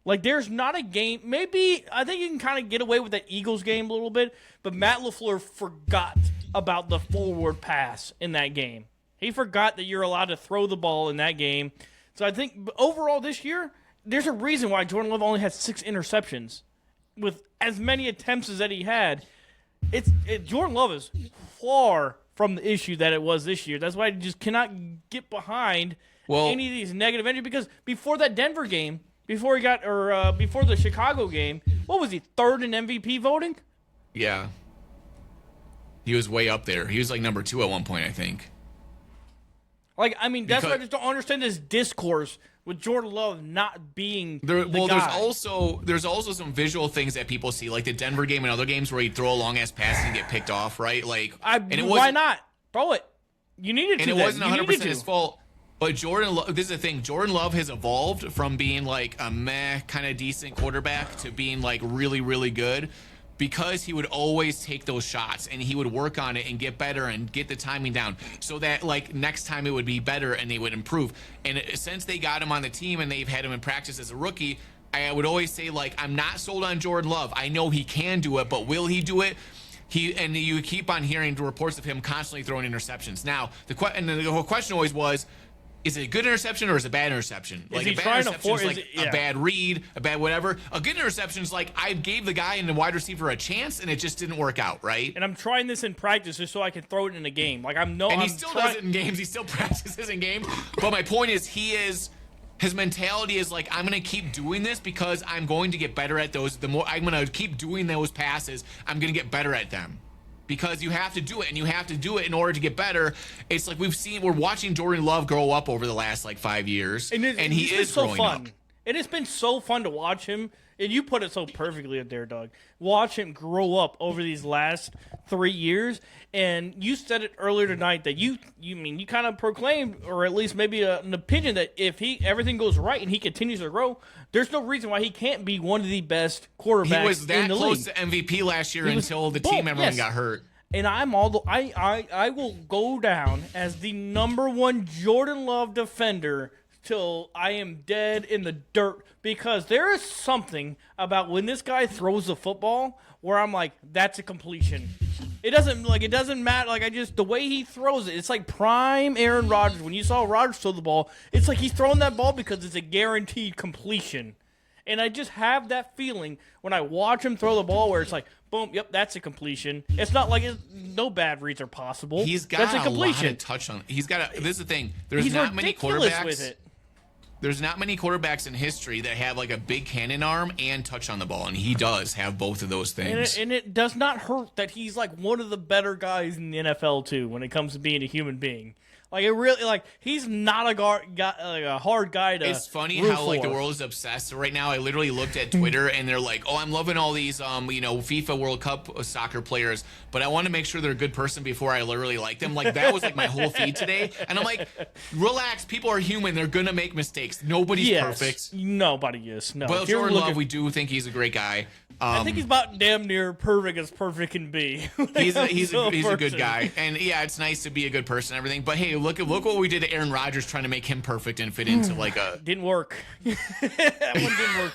Like, there's not a game. Maybe I think you can kind of get away with that Eagles game a little bit, but Matt LaFleur forgot about the forward pass in that game. He forgot that you're allowed to throw the ball in that game. So I think overall this year, there's a reason why Jordan Love only had 6 interceptions. With as many attempts as that he had, Jordan Love is far from the issue that it was this year. That's why I just cannot get behind any of these negative entries, because before that Denver game, before the Chicago game, what was he, 3rd in MVP voting? Yeah. He was way up there. He was like number 2 at one point, I think. Like, I mean, that's why I just don't understand this discourse with Jordan Love not being the guy. There's also some visual things that people see, like the Denver game and other games where he'd throw a long-ass pass and get picked off, right? Why not? Throw it. You needed to. And it wasn't 100% his fault. But this is the thing. Jordan Love has evolved from being like a meh kind of decent quarterback to being like really, really good, because he would always take those shots and he would work on it and get better and get the timing down so that like next time it would be better and they would improve. And since they got him on the team and they've had him in practice as a rookie, I would always say, like, I'm not sold on Jordan Love. I know he can do it, but will he do it? And you keep on hearing reports of him constantly throwing interceptions. Now, the question always was, is it a good interception or is it a bad interception? Like he a bad trying to interception is force- like yeah. a bad read, a bad whatever. A good interception is like I gave the guy and the wide receiver a chance and it just didn't work out, right? And I'm trying this in practice just so I can throw it in a game. Like And he still does it in games. He still practices in games. But my point is, his mentality is like, I'm going to keep doing this because I'm going to get better at those. The more I'm going to keep doing those passes, I'm going to get better at them. Because you have to do it, and you have to do it in order to get better. It's like we're watching Jordan Love grow up over the last like 5 years, and he is so growing fun. up. It has been so fun to watch him, and you put it so perfectly up there, Doug. Watch him grow up over these last 3 years, and you said it earlier tonight that you kind of proclaimed, or at least maybe an opinion that if everything goes right and he continues to grow, there's no reason why he can't be one of the best quarterbacks He was that in the close league. to MVP last year until the team everyone got hurt. And I will go down as the #1 Jordan Love defender till I am dead in the dirt, because there is something about when this guy throws the football where I'm like, that's a completion. It doesn't matter. Like, the way he throws it, it's like prime Aaron Rodgers. When you saw Rodgers throw the ball, it's like he's throwing that ball because it's a guaranteed completion. And I just have that feeling when I watch him throw the ball where it's like, boom, yep, that's a completion. It's not like no bad reads are possible. He's got that's a lot completion. of touch on. This is the thing. There's He's not many ridiculous quarterbacks. with it. There's not many quarterbacks in history that have like a big cannon arm and touch on the ball, and he does have both of those things. And it does not hurt that he's like one of the better guys in the NFL too when it comes to being a human being. Like, it really, like, he's not a hard guy to. It's funny root how like for. the world is obsessed. So right now, I literally looked at Twitter and they're like, "Oh, I'm loving all these FIFA World Cup soccer players, but I want to make sure they're a good person before I literally like them." Like, that was like my whole feed today, and I'm like, "Relax, people are human. They're gonna make mistakes. Nobody's perfect." Nobody is. No. But If you're Jordan looking- Love, we do think he's a great guy. I think he's about damn near perfect as perfect can be. He's a good person. guy, and yeah, it's nice to be a good person and everything. But hey, look what we did to Aaron Rodgers, trying to make him perfect and fit into like a. Didn't work. That one didn't work.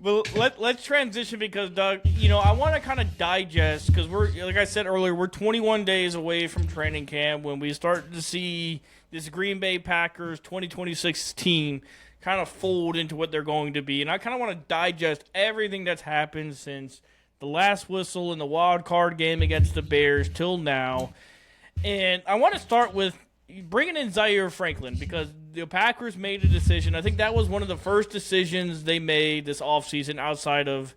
Well, let's transition because, Doug, I want to kind of digest, because like I said earlier, we're 21 days away from training camp when we start to see this Green Bay Packers 2026 team kind of fold into what they're going to be. And I kind of want to digest everything that's happened since the last whistle in the wild card game against the Bears till now. And I want to start with bringing in Zaire Franklin, because the Packers made a decision. I think that was one of the first decisions they made this offseason outside of,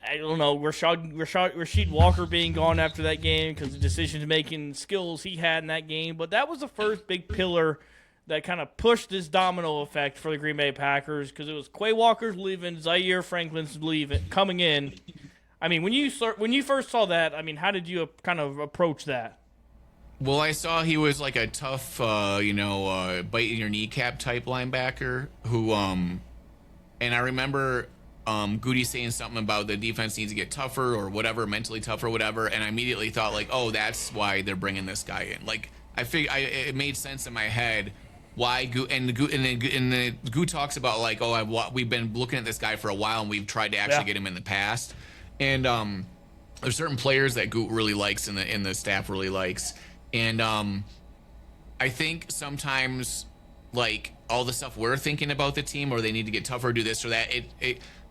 I don't know, Rasheed Walker being gone after that game because the decision-making skills he had in that game. But that was the first big pillar that kind of pushed this domino effect for the Green Bay Packers, because it was Quay Walker's leaving, Zaire Franklin's coming in. I mean, when you first saw that, I mean, how did you kind of approach that? Well, I saw he was like a tough, bite in your kneecap type linebacker who, and I remember Goody saying something about the defense needs to get tougher or whatever, mentally tougher, whatever, and I immediately thought like, oh, that's why they're bringing this guy in. Like, it made sense in my head why Goo talks about like, oh, we've been looking at this guy for a while and we've tried to actually get him in the past, and there's certain players that Goot really likes and the staff really likes. And I think sometimes, like, all the stuff we're thinking about the team, or they need to get tougher, do this or that,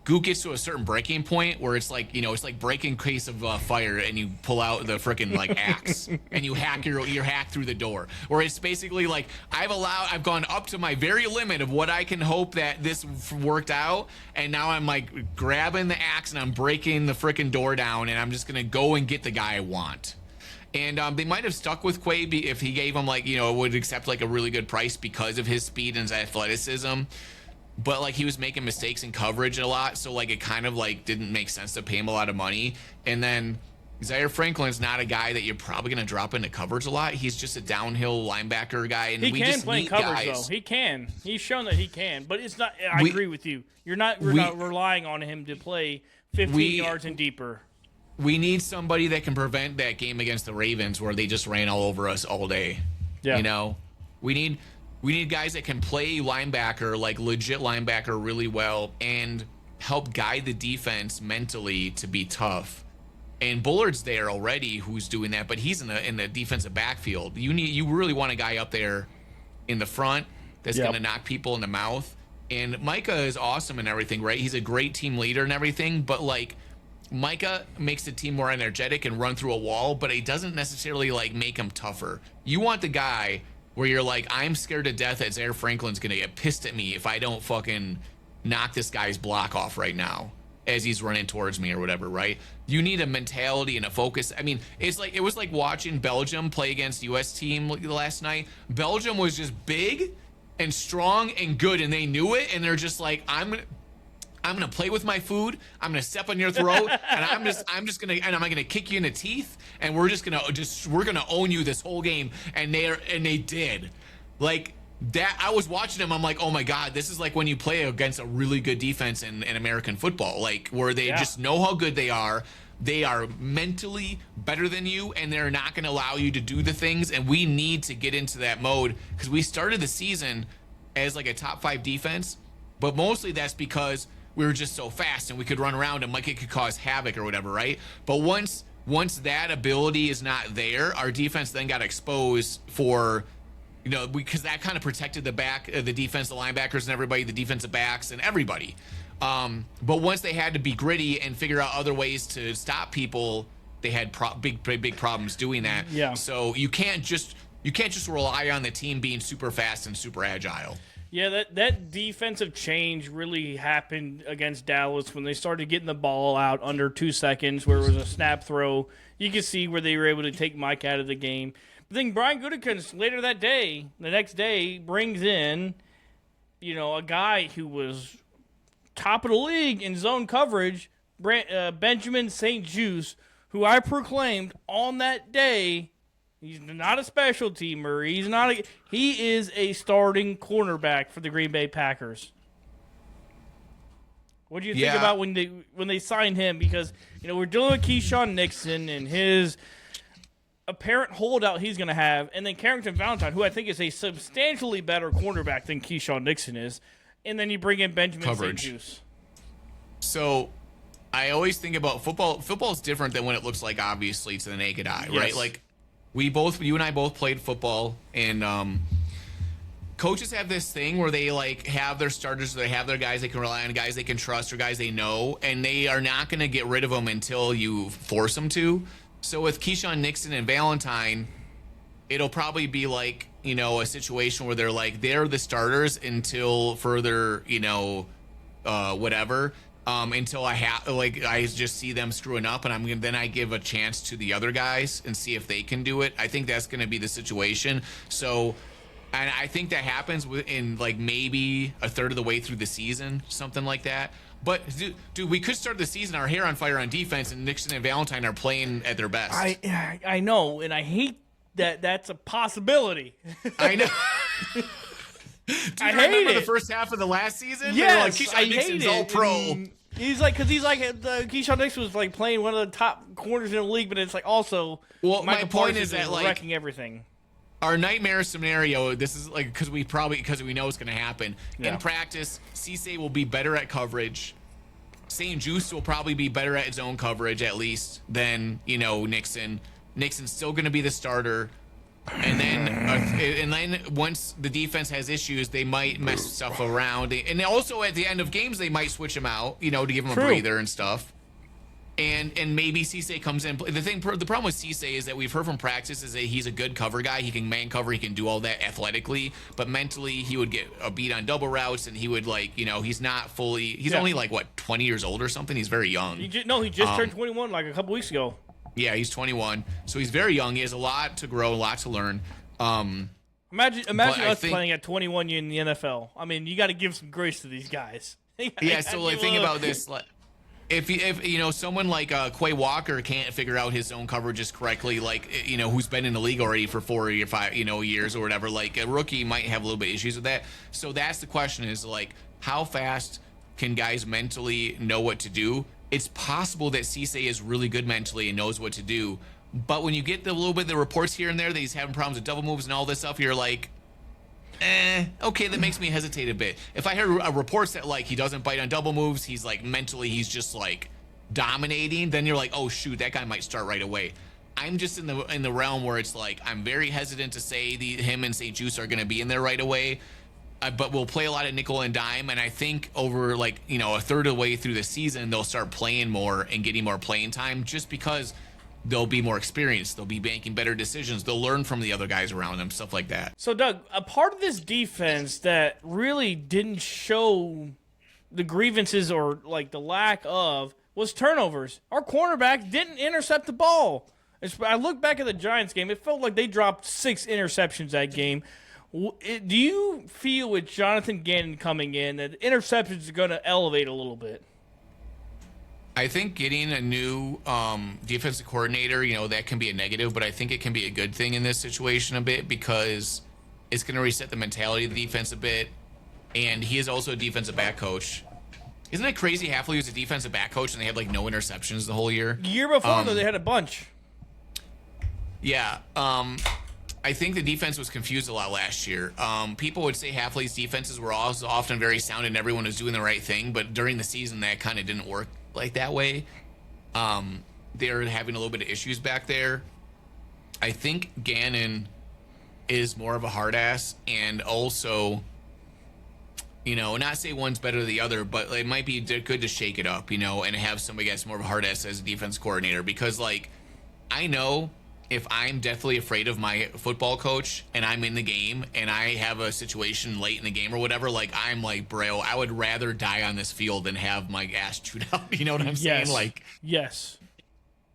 Goot gets to a certain breaking point where it's like, it's like breaking case of fire, and you pull out the freaking like axe and you hack your hack through the door. Or it's basically like, I've gone up to my very limit of what I can hope that this worked out, and now I'm like grabbing the axe and I'm breaking the freaking door down, and I'm just gonna go and get the guy I want. And they might have stuck with Quay if he gave him like, would accept like a really good price because of his speed and his athleticism. But like, he was making mistakes in coverage a lot, so like it kind of like didn't make sense to pay him a lot of money. And then Zaire Franklin's not a guy that you're probably going to drop into coverage a lot. He's just a downhill linebacker guy, and he we can just play need coverage guys. though. He can. He's shown that he can, but it's not. I agree with you. We're not relying on him to play 15 yards and deeper. We need somebody that can prevent that game against the Ravens where they just ran all over us all day. Yeah. We need guys that can play linebacker, like legit linebacker, really well, and help guide the defense mentally to be tough. And Bullard's there already, who's doing that, but he's in the defensive backfield. You really want a guy up there in the front that's going to knock people in the mouth. And Micah is awesome and everything, right? He's a great team leader and everything, but like Micah makes the team more energetic and run through a wall, but it doesn't necessarily like make him tougher. You want the guy where you're like, I'm scared to death that Zaire Franklin's going to get pissed at me if I don't fucking knock this guy's block off right now as he's running towards me or whatever, right? You need a mentality and a focus. I mean, it was like watching Belgium play against US team last night. Belgium was just big and strong and good, and they knew it, and they're just like, I'm gonna play with my food. I'm gonna step on your throat, and I'm gonna kick you in the teeth, and we're gonna own you this whole game. And they did, like that. I was watching them. I'm like, oh my god, this is like when you play against a really good defense in American football, like where they just know how good they are. They are mentally better than you, and they're not going to allow you to do the things. And we need to get into that mode because we started the season as like a top 5 defense, but mostly that's because we were just so fast and we could run around and Micah could cause havoc or whatever, right? But once that ability is not there, our defense then got exposed for, because that kind of protected the defense, the linebackers and everybody, the defensive backs and everybody. But once they had to be gritty and figure out other ways to stop people, they had big problems doing that. Yeah. So you can't just rely on the team being super fast and super agile. Yeah, that defensive change really happened against Dallas when they started getting the ball out under 2 seconds, where it was a snap throw. You could see where they were able to take Mike out of the game. But then Brian Gutekunst later the next day, brings in, a guy who was top of the league in zone coverage, Benjamin St-Juste, who I proclaimed on that day, he's not a special teamer. He is a starting cornerback for the Green Bay Packers. What do you think about when they signed him? Because we're dealing with Keyshawn Nixon and his apparent holdout he's going to have, and then Carrington Valentine, who I think is a substantially better cornerback than Keyshawn Nixon is. And then you bring in Benjamin St-Juste. So I always think about football. Football is different than what it looks like, obviously, to the naked eye, right? Yes. Like you and I both played football, and coaches have this thing where they like have their starters, they have their guys they can rely on, guys they can trust, or guys they know, and they are not going to get rid of them until you force them to. So with Keyshawn Nixon and Valentine, it'll probably be like, a situation where they're the starters until further, whatever, until I just see them screwing up, and then I give a chance to the other guys and see if they can do it. I think that's going to be the situation. So, and I think that happens in like maybe a third of the way through the season, something like that. But dude, we could start the season our hair on fire on defense, and Nixon and Valentine are playing at their best. I know, and I hate that's a possibility. I know. Dude, I remember hate the first half of the last season? Yes, Keyshawn I Nixon's hate it. all pro. And Keyshawn Nixon was like playing one of the top corners in the league, but it's like also Well, Micah my point Parsons is that like wrecking everything. our nightmare scenario, this is like because we know it's going to happen. Yeah. In practice, Cisse will be better at coverage. St-Juste will probably be better at zone coverage at least than Nixon. Nixon's still going to be the starter. And then once the defense has issues, they might mess stuff around. And also at the end of games, they might switch him out, to give him a breather and stuff. And maybe Cisse comes in. The problem with Cisse is that we've heard from practice is that he's a good cover guy. He can man cover. He can do all that athletically. But mentally, he would get a beat on double routes, and he would he's not fully. He's only 20 years old or something. He's very young. He just turned 21 like a couple weeks ago. Yeah, he's 21, so he's very young. He has a lot to grow, a lot to learn. Imagine us playing at 21 in the NFL. I mean, you got to give some grace to these guys. Yeah, so think about this. If someone like Quay Walker can't figure out his zone coverages correctly, who's been in the league already for 4 or 5 years or whatever, like a rookie might have a little bit of issues with that. So that's the question: is how fast can guys mentally know what to do? It's possible that Cisse is really good mentally and knows what to do, but when you get the little bit of the reports here and there that he's having problems with double moves and all this stuff, you're like, okay, that makes me hesitate a bit. If I hear reports that he doesn't bite on double moves, he's mentally he's just dominating, then you're like, oh shoot, that guy might start right away. I'm just in the realm where it's like I'm very hesitant to say him and St. Juice are going to be in there right away. But we'll play a lot of nickel and dime, and I think over a third of the way through the season they'll start playing more and getting more playing time, just because they'll be more experienced, they'll be making better decisions, they'll learn from the other guys around them, stuff like that. So Doug, a part of this defense that really didn't show the grievances or like the lack of was turnovers. Our cornerback didn't intercept the ball. I look back at the Giants game, it felt like they dropped 6 interceptions that game. Do you feel with Jonathan Gannon coming in that interceptions are going to elevate a little bit? I think getting a new defensive coordinator, that can be a negative, but I think it can be a good thing in this situation a bit, because it's going to reset the mentality of the defense a bit. And he is also a defensive back coach. Isn't it crazy? Hafley was a defensive back coach and they had no interceptions the whole year. The year before, though, they had a bunch. Yeah. I think the defense was confused a lot last year. People would say Hafley's defenses were also often very sound and everyone was doing the right thing, but during the season that kind of didn't work like that way. They're having a little bit of issues back there. I think Gannon is more of a hard ass, and also, not say one's better than the other, but it might be good to shake it up, and have somebody that's more of a hard ass as a defense coordinator, because I know if I'm deathly afraid of my football coach and I'm in the game and I have a situation late in the game or whatever, I'm bro, I would rather die on this field than have my ass chewed out. You know what I'm saying? Yes.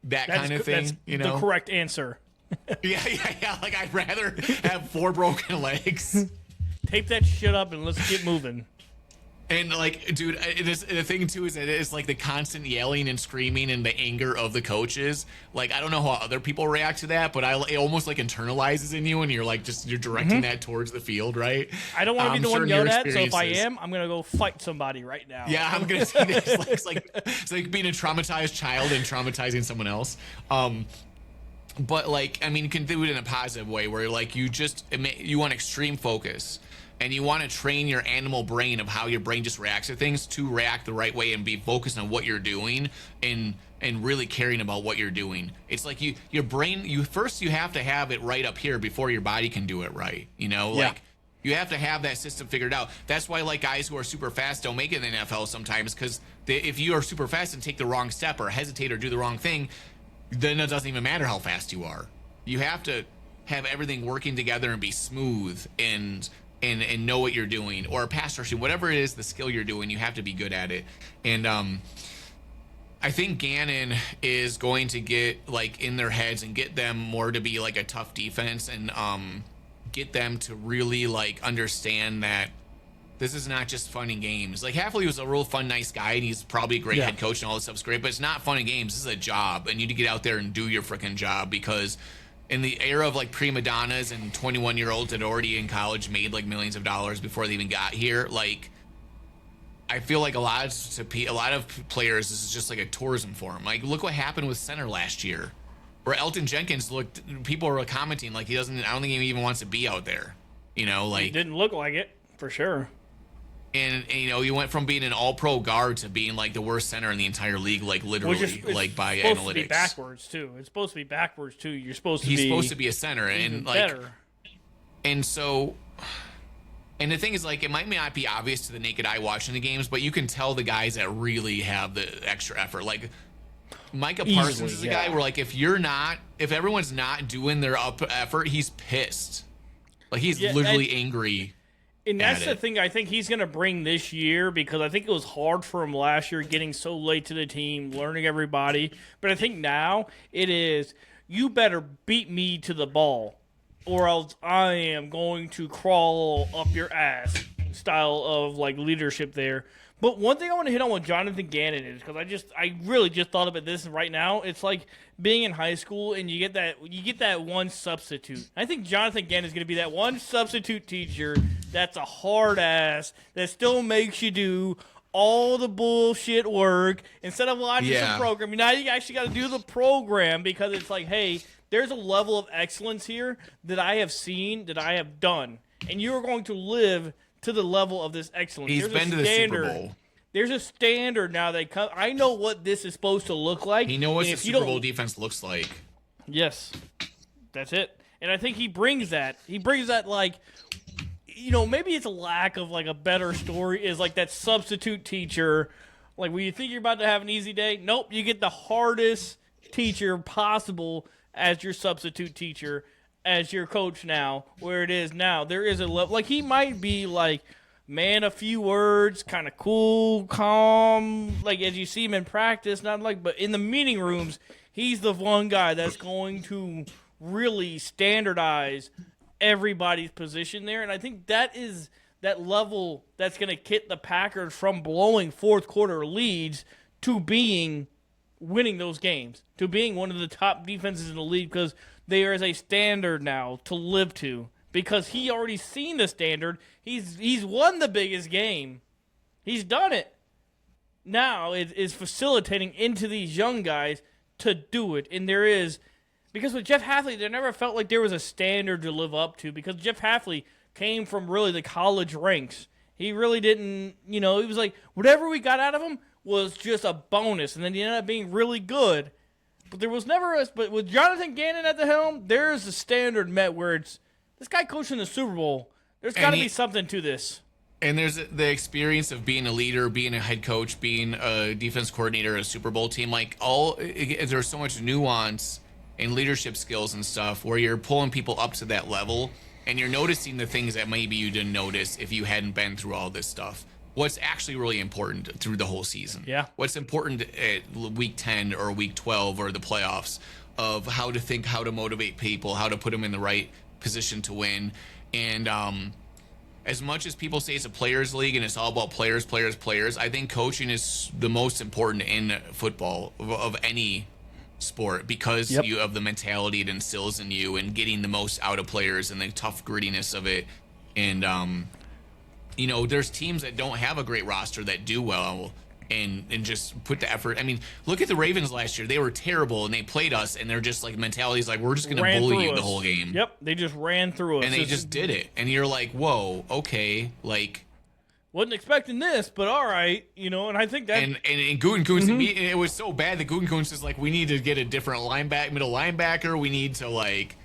That kind of thing, that's the correct answer. Yeah. I'd rather have 4 broken legs. Tape that shit up and let's get moving. And dude, the thing too is that it's the constant yelling and screaming and the anger of the coaches. I don't know how other people react to that, but it almost internalizes in you, and you're you're directing that towards the field, right? I don't want to be the one yelled at, so if I am, I'm gonna go fight somebody right now. Yeah, I'm gonna say this. It's like being a traumatized child and traumatizing someone else. But you can do it in a positive way where you want extreme focus. And you want to train your animal brain of how your brain just reacts to things to react the right way and be focused on what you're doing and really caring about what you're doing. It's your brain, you have to have it right up here before your body can do it right. Yeah. You have to have that system figured out. That's why guys who are super fast don't make it in the NFL sometimes, because if you are super fast and take the wrong step or hesitate or do the wrong thing, then it doesn't even matter how fast you are. You have to have everything working together and be smooth and know what you're doing, or pass rushing, whatever it is, the skill you're doing, you have to be good at it. And I think Gannon is going to get in their heads and get them more to be a tough defense, and get them to really understand that this is not just fun and games. Hafley was a real fun, nice guy, and he's probably a great head coach and all this stuff's great, but it's not fun and games. This is a job, and you need to get out there and do your freaking job, because in the era of prima donnas and 21-year-olds that already in college made millions of dollars before they even got here, I feel a lot of players, this is just a tourism for them. Look what happened with center last year, where Elton Jenkins people were commenting he doesn't. I don't think he even wants to be out there. He didn't look like it for sure. And you went from being an all-pro guard to being the worst center in the entire league, literally, by analytics. It's supposed to be backwards too. It's supposed to be backwards too. He's supposed to be a center, and better. And so, and the thing is, it might not be obvious to the naked eye watching the games, but you can tell the guys that really have the extra effort. Micah Parsons is a guy where if everyone's not doing their effort, he's pissed. He's literally angry. And that's the thing I think he's going to bring this year, because I think it was hard for him last year getting so late to the team, learning everybody. But I think now it is, you better beat me to the ball or else I am going to crawl up your ass style of leadership there. But one thing I want to hit on with Jonathan Gannon is, because I really just thought about this right now. It's like being in high school and you get that one substitute. I think Jonathan Gannon is going to be that one substitute teacher that's a hard ass that still makes you do all the bullshit work instead of watching some program. Now you actually got to do the program, because it's hey, there's a level of excellence here that I have seen, that I have done, and you are going to live to the level of this excellence. He's been to the Super Bowl. There's a standard now. I know what this is supposed to look like. He knows what the Super Bowl defense looks like. Yes, that's it. And I think he brings that. He brings that, like, you know, maybe it's a lack of, like, a better story is, like, that substitute teacher. Like, when you think you're about to have an easy day, nope, you get the hardest teacher possible as your substitute teacher, as your coach now, where it is now. There is a level. Like, he might be, like, man, a few words, kind of cool, calm, like, as you see him in practice, not like, but in the meeting rooms, he's the one guy that's going to really standardize everybody's position there. And I think that is that level that's going to get the Packers from blowing fourth quarter leads to being winning those games, to being one of the top defenses in the league, because there is a standard now to live to, because he already seen the standard. He's won the biggest game. He's done it. Now it is facilitating into these young guys to do it. And there is, because with Jeff Hafley, there never felt like there was a standard to live up to, because Jeff Hafley came from really the college ranks. He really didn't, you know, he was like, whatever we got out of him was just a bonus, and then he ended up being really good. But there was never a, but with Jonathan Gannon at the helm, there's a standard met where it's, this guy coaching the Super Bowl, there's got to be something to this. And there's the experience of being a leader, being a head coach, being a defense coordinator, a Super Bowl team. Like, there's so much nuance and leadership skills and stuff where you're pulling people up to that level, and you're noticing the things that maybe you didn't notice if you hadn't been through all this stuff. What's actually really important through the whole season. Yeah. What's important at week 10 or week 12 or the playoffs, of how to think, how to motivate people, how to put them in the right position to win. And as much as people say it's a players league and it's all about players, I think coaching is the most important in football of any sport, because you have the mentality it instills in you and getting the most out of players and the tough grittiness of it. And you know, there's teams that don't have a great roster that do well and just put the effort. I mean, look at the Ravens last year. They were terrible, and they played us, and they're just like, mentality's like, we're just going to bully you the whole game. Yep, they just ran through us. And they just did it. And you're like, whoa, okay, like... Wasn't expecting this, but all right, you know, and I think that... And Gutekunst, it was so bad that Gutekunst is like, we need to get a different middle linebacker. We need to, like...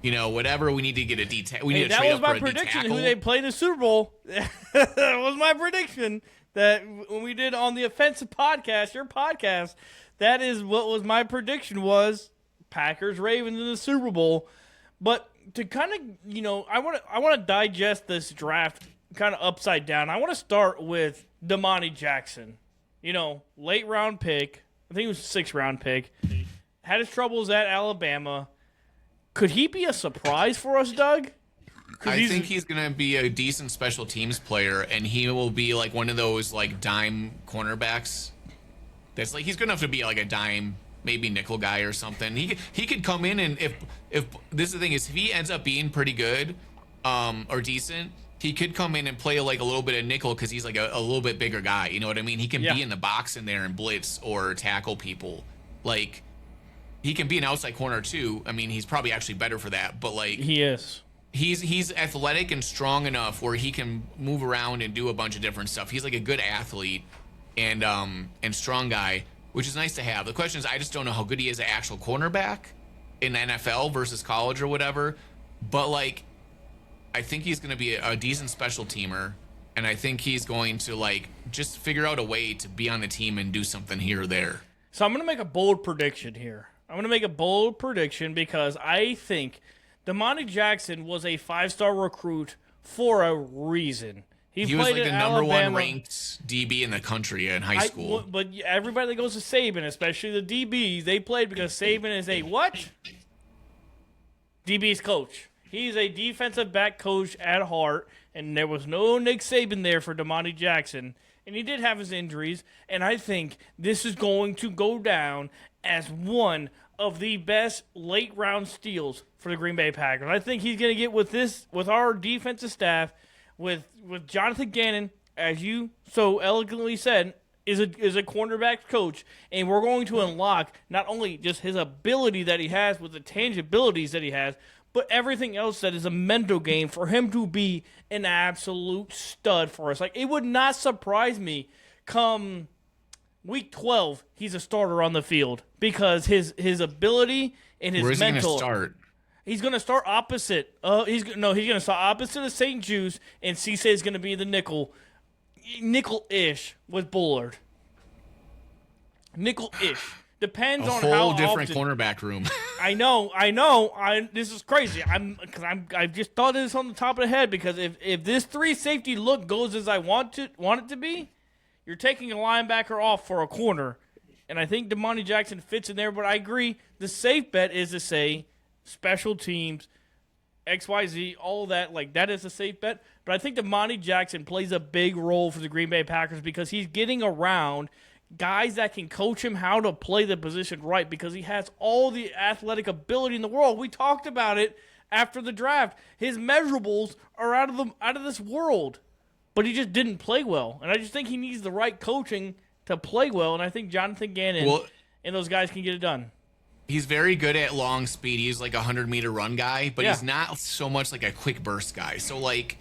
You know, whatever, we need to get a D-tackle. We need to trade up for a D-tackle. That was my prediction, who they play in the Super Bowl. That was my prediction. That when we did on the Offensive Podcast, your podcast, that is what was my prediction, was Packers-Ravens in the Super Bowl. But to kind of, you know, I want to digest this draft kind of upside down. I want to start with Damani Jackson. You know, late round pick. I think it was a 6th round pick. Had his troubles at Alabama. Could he be a surprise for us, Doug? I think he's going to be a decent special teams player, and he will be like one of those like dime cornerbacks. That's like, he's good enough to be like a dime, maybe nickel guy or something. He could come in, and if this is the thing, is if he ends up being pretty good or decent, he could come in and play like a little bit of nickel, because he's like a little bit bigger guy. You know what I mean? He can be in the box in there and blitz or tackle people. Like, he can be an outside corner too. I mean, he's probably actually better for that. But like, he is. He's athletic and strong enough where he can move around and do a bunch of different stuff. He's like a good athlete and strong guy, which is nice to have. The question is, I just don't know how good he is at actual cornerback in the NFL versus college or whatever. But like, I think he's going to be a decent special teamer, and I think he's going to like just figure out a way to be on the team and do something here or there. So I'm going to make a bold prediction here. I'm going to make a bold prediction because I think Damani Jackson was a 5-star recruit for a reason. He was played like the at number Alabama. 1 ranked DB in the country in high school. But everybody that goes to Saban, especially the DBs, they played because Saban is a what? DB's coach. He's a defensive back coach at heart, and there was no Nick Saban there for Damani Jackson. And he did have his injuries, and I think this is going to go down as one of the best late-round steals for the Green Bay Packers. I think he's going to get with our defensive staff, with Jonathan Gannon, as you so elegantly said, is a cornerback coach, and we're going to unlock not only just his ability that he has with the tangibilities that he has, but everything else that is a mental game for him to be an absolute stud for us. Like, it would not surprise me come week 12, he's a starter on the field because his ability and his Where is mental. he going to start? He's going to start opposite. He's going to start opposite of St. Jude's, and Cisse is going to be the nickel-ish with Bullard. Nickel-ish. Depends on how whole different often. cornerback room. I know. This is crazy. I just thought of this on the top of the head because if this 3 safety look goes as I want it to be, you're taking a linebacker off for a corner, and I think Damani Jackson fits in there. But I agree. The safe bet is to say special teams, XYZ, all that. Like that is a safe bet. But I think Damani Jackson plays a big role for the Green Bay Packers because he's getting around guys that can coach him how to play the position right because he has all the athletic ability in the world. We talked about it after the draft. His measurables are out of this world, but he just didn't play well. And I just think he needs the right coaching to play well, and I think Jonathan Gannon and those guys can get it done. He's very good at long speed. He's like a 100-meter run guy, but Yeah. he's not so much like a quick burst guy. So, like,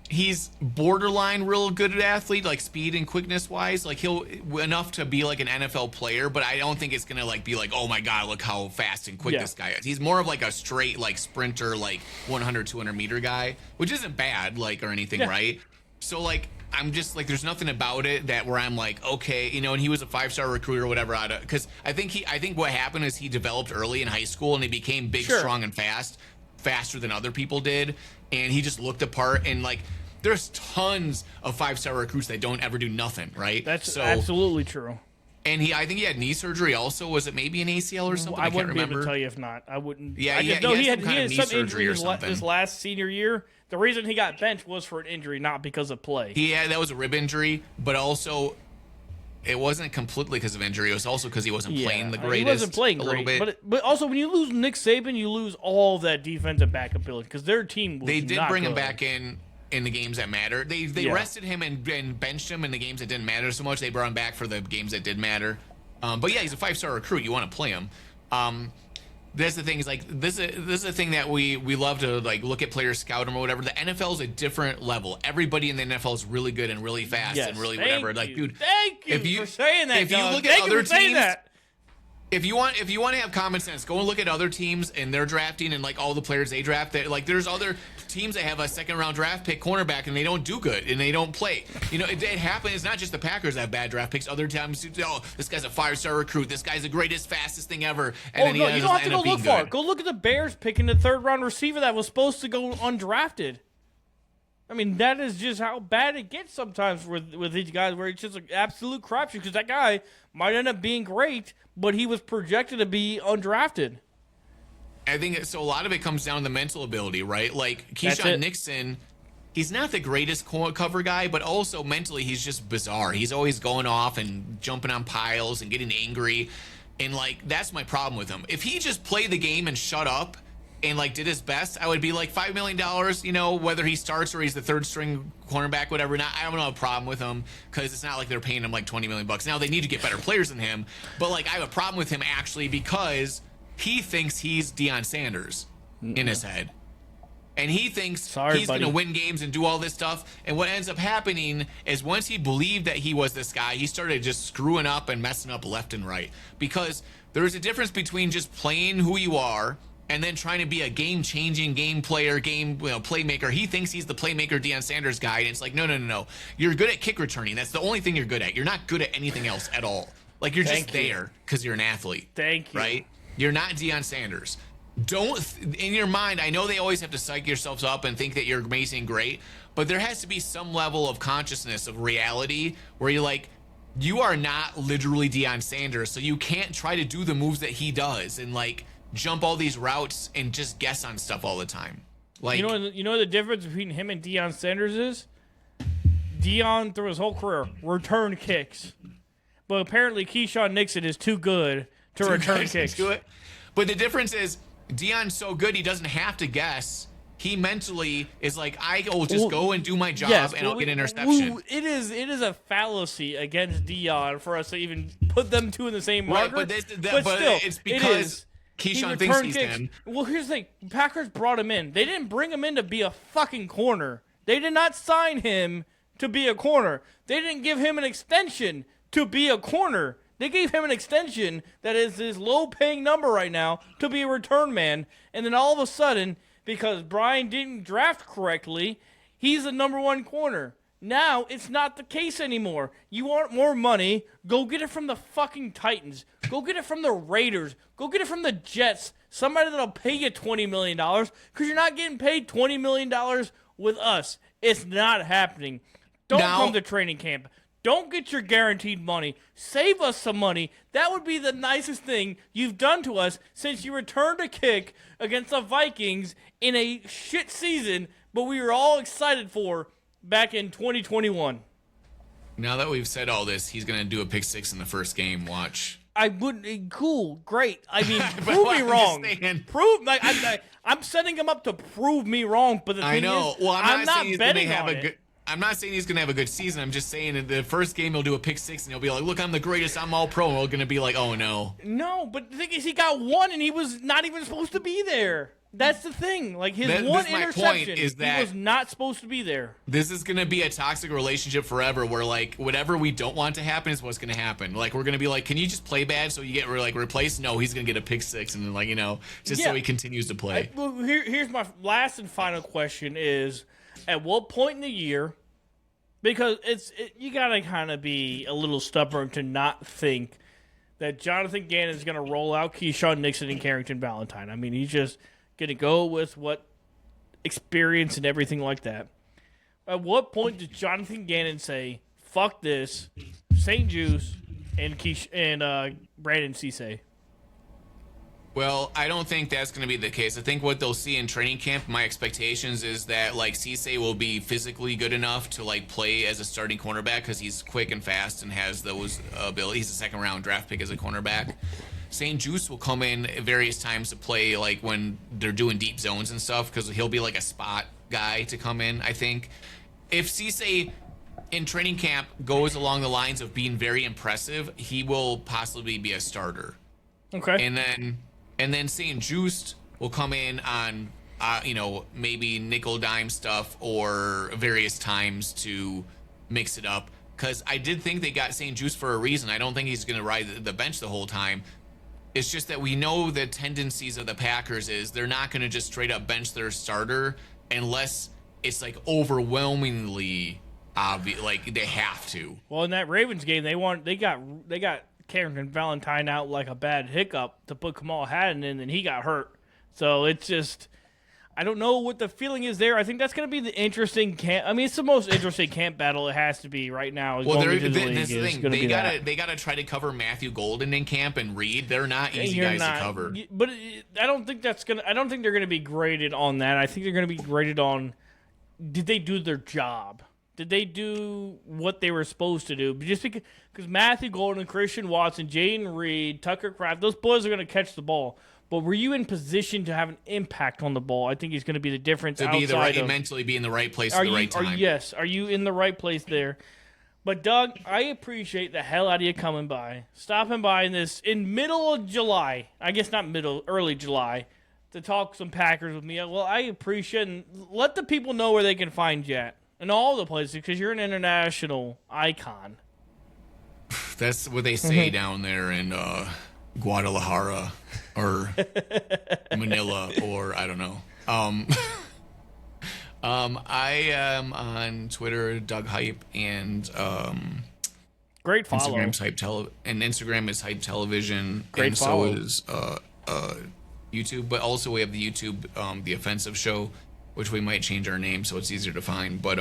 he's borderline real good at athlete, like speed and quickness wise. Like he'll enough to be like an NFL player, but I don't think it's gonna like be like, oh my god, look how fast and quick this guy is. He's more of like a straight like sprinter, like 100, 200 meter guy, which isn't bad, like or anything, right? So like I'm just like, there's nothing about it that where I'm like, okay, you know, and he was a 5-star recruiter or whatever, because I think what happened is he developed early in high school and he became big, strong, and faster than other people did, and he just looked apart. And like there's tons of 5-star recruits that don't ever do nothing, right? That's absolutely true. And I think he had knee surgery also. Was it maybe an ACL or something? I can't wouldn't remember. be able to tell you if not. I wouldn't. Yeah, he had some injury or something. his last senior year. The reason he got benched was for an injury, not because of play. Yeah, that was a rib injury, but also it wasn't completely because of injury. It was also because he wasn't playing the greatest. He wasn't playing a little bit. But also when you lose Nick Saban, you lose all of that defensive back ability because their team was They did not bring him good. back in the games that matter. They rested him and benched him in the games that didn't matter so much. They brought him back for the games that did matter. But yeah, he's a 5-star recruit. You want to play him. That's the thing. Is like this is a thing that we love to like look at players, scout them or whatever. The NFL is a different level. Everybody in the NFL is really good and really fast and really whatever. Like, dude, thank you for saying that. If you look at other teams, if you want to have common sense, go and look at other teams and their drafting and like all the players they draft. That like there's other teams that have a 2nd-round draft pick cornerback and they don't do good and they don't play. You know, it happens. It's not just the Packers that have bad draft picks. Other times, oh, this guy's a 5-star recruit. This guy's the greatest, fastest thing ever. And then you don't have to go look far. Go look at the Bears picking the 3rd-round receiver that was supposed to go undrafted. I mean, that is just how bad it gets sometimes with these guys, where it's just an absolute crapshoot because that guy might end up being great, but he was projected to be undrafted. I think so. A lot of it comes down to the mental ability, right? Like Keyshawn Nixon, he's not the greatest cover guy, but also mentally he's just bizarre. He's always going off and jumping on piles and getting angry, and like that's my problem with him. If he just played the game and shut up and like did his best, I would be like $5 million. You know, whether he starts or he's the 3rd-string cornerback, whatever. Not, I don't have a problem with him because it's not like they're paying him like $20 million. Now they need to get better players than him, but like I have a problem with him actually because he thinks he's Deion Sanders in his head. And he thinks he's going to win games and do all this stuff. And what ends up happening is once he believed that he was this guy, he started just screwing up and messing up left and right. Because there's a difference between just playing who you are and then trying to be a game-changing game player, playmaker. He thinks he's the playmaker Deion Sanders guy. And it's like, no. You're good at kick returning. That's the only thing you're good at. You're not good at anything else at all. Like, you're just there because you're an athlete. Thank you. Right? You're not Deion Sanders. In your mind, I know they always have to psych yourselves up and think that you're amazing and great, but there has to be some level of consciousness of reality where you're like, you are not literally Deion Sanders, so you can't try to do the moves that he does and like jump all these routes and just guess on stuff all the time. Like, you know the difference between him and Deion Sanders is? Deion, through his whole career, return kicks. But apparently Keyshawn Nixon is too good to return kicks. But the difference is Deion's so good he doesn't have to guess. He mentally is like, I will just go and do my job and I'll get an interception. It is a fallacy against Deion for us to even put them two in the same marker. Right, but still, it's because Keyshawn thinks he's them. Well, here's the thing. Packers brought him in. They didn't bring him in to be a fucking corner. They did not sign him to be a corner. They didn't give him an extension to be a corner. They gave him an extension that is his low-paying number right now to be a return man. And then all of a sudden, because Brian didn't draft correctly, he's the number one corner. Now, it's not the case anymore. You want more money, go get it from the fucking Titans. Go get it from the Raiders. Go get it from the Jets. Somebody that'll pay you $20 million, because you're not getting paid $20 million with us. It's not happening. Don't come to training camp. Don't get your guaranteed money. Save us some money. That would be the nicest thing you've done to us since you returned a kick against the Vikings in a shit season, but we were all excited for back in 2021. Now that we've said all this, he's going to do a pick six in the first game. Watch. I would. Cool. Great. I mean, prove me wrong. I'm setting him up to prove me wrong, but the thing is, well, I'm not betting on it. I'm not saying he's going to have a good season. I'm just saying in the first game he'll do a pick six and he'll be like, look, I'm the greatest. I'm all pro. And we're going to be like, oh, no. No, but the thing is he got one and he was not even supposed to be there. That's the thing. Like his one interception, he was not supposed to be there. This is going to be a toxic relationship forever where like whatever we don't want to happen is what's going to happen. Like we're going to be like, can you just play bad so you get like replaced? No, he's going to get a pick six and then like, so he continues to play. Here's my last and final question is, at what point in the year, because you got to kind of be a little stubborn to not think that Jonathan Gannon is going to roll out Keyshawn Nixon and Carrington Valentine. I mean, he's just going to go with what experience and everything like that. At what point does Jonathan Gannon say, fuck this, St. Juice and Brandon Cisse? Well, I don't think that's going to be the case. I think what they'll see in training camp, my expectations is that like Cisse will be physically good enough to like play as a starting cornerback because he's quick and fast and has those abilities. He's a second round draft pick as a cornerback. St. Juice will come in at various times to play like when they're doing deep zones and stuff because he'll be like a spot guy to come in, I think. If Cisse in training camp goes along the lines of being very impressive, he will possibly be a starter. Okay. And then St. Juice will come in on, maybe nickel dime stuff or various times to mix it up. Because I did think they got St. Juice for a reason. I don't think he's going to ride the bench the whole time. It's just that we know the tendencies of the Packers is they're not going to just straight up bench their starter unless it's like overwhelmingly obvious, like they have to. Well, in that Ravens game, they got Carrington Valentine out like a bad hiccup to put Kamal Hadden in, and he got hurt. So it's just, I don't know what the feeling is there. I think that's going to be the interesting camp. I mean, it's the most interesting camp battle it has to be right now. Well, this is the thing. They gotta try to cover Matthew Golden in camp and Reed. They're not easy guys to cover. But I don't think they're gonna be graded on that. I think they're gonna be graded on, did they do their job? Did they do what they were supposed to do? Just because Matthew Golden, Christian Watson, Jaden Reed, Tucker Kraft, those boys are going to catch the ball. But were you in position to have an impact on the ball? I think he's going to be the difference. Mentally be in the right place at the right time. Yes. Are you in the right place there? But Doug, I appreciate the hell out of you coming by, stopping by in middle of July. I guess not early July, to talk some Packers with me. Well, I appreciate it. And let the people know where they can find you at. In all the places, because you're an international icon. That's what they say down there in Guadalajara or Manila or I don't know. I am on Twitter, Doug Hype, and great follow. Instagram is Hype Television. Great and follow. So is YouTube, but also we have the YouTube, The Offensive Show, which we might change our name so it's easier to find. But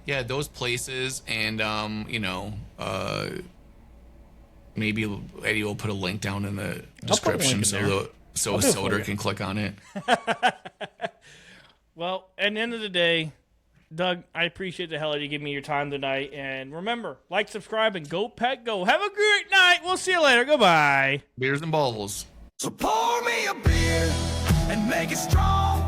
yeah, those places, and maybe Eddie will put a link down in the description so Soder can click on it. Well, at the end of the day, Doug, I appreciate the hell out of you giving me your time tonight. And remember, like, subscribe, and go Pack Go. Have a great night. We'll see you later. Goodbye. Beers and balls. So pour me a beer and make it strong.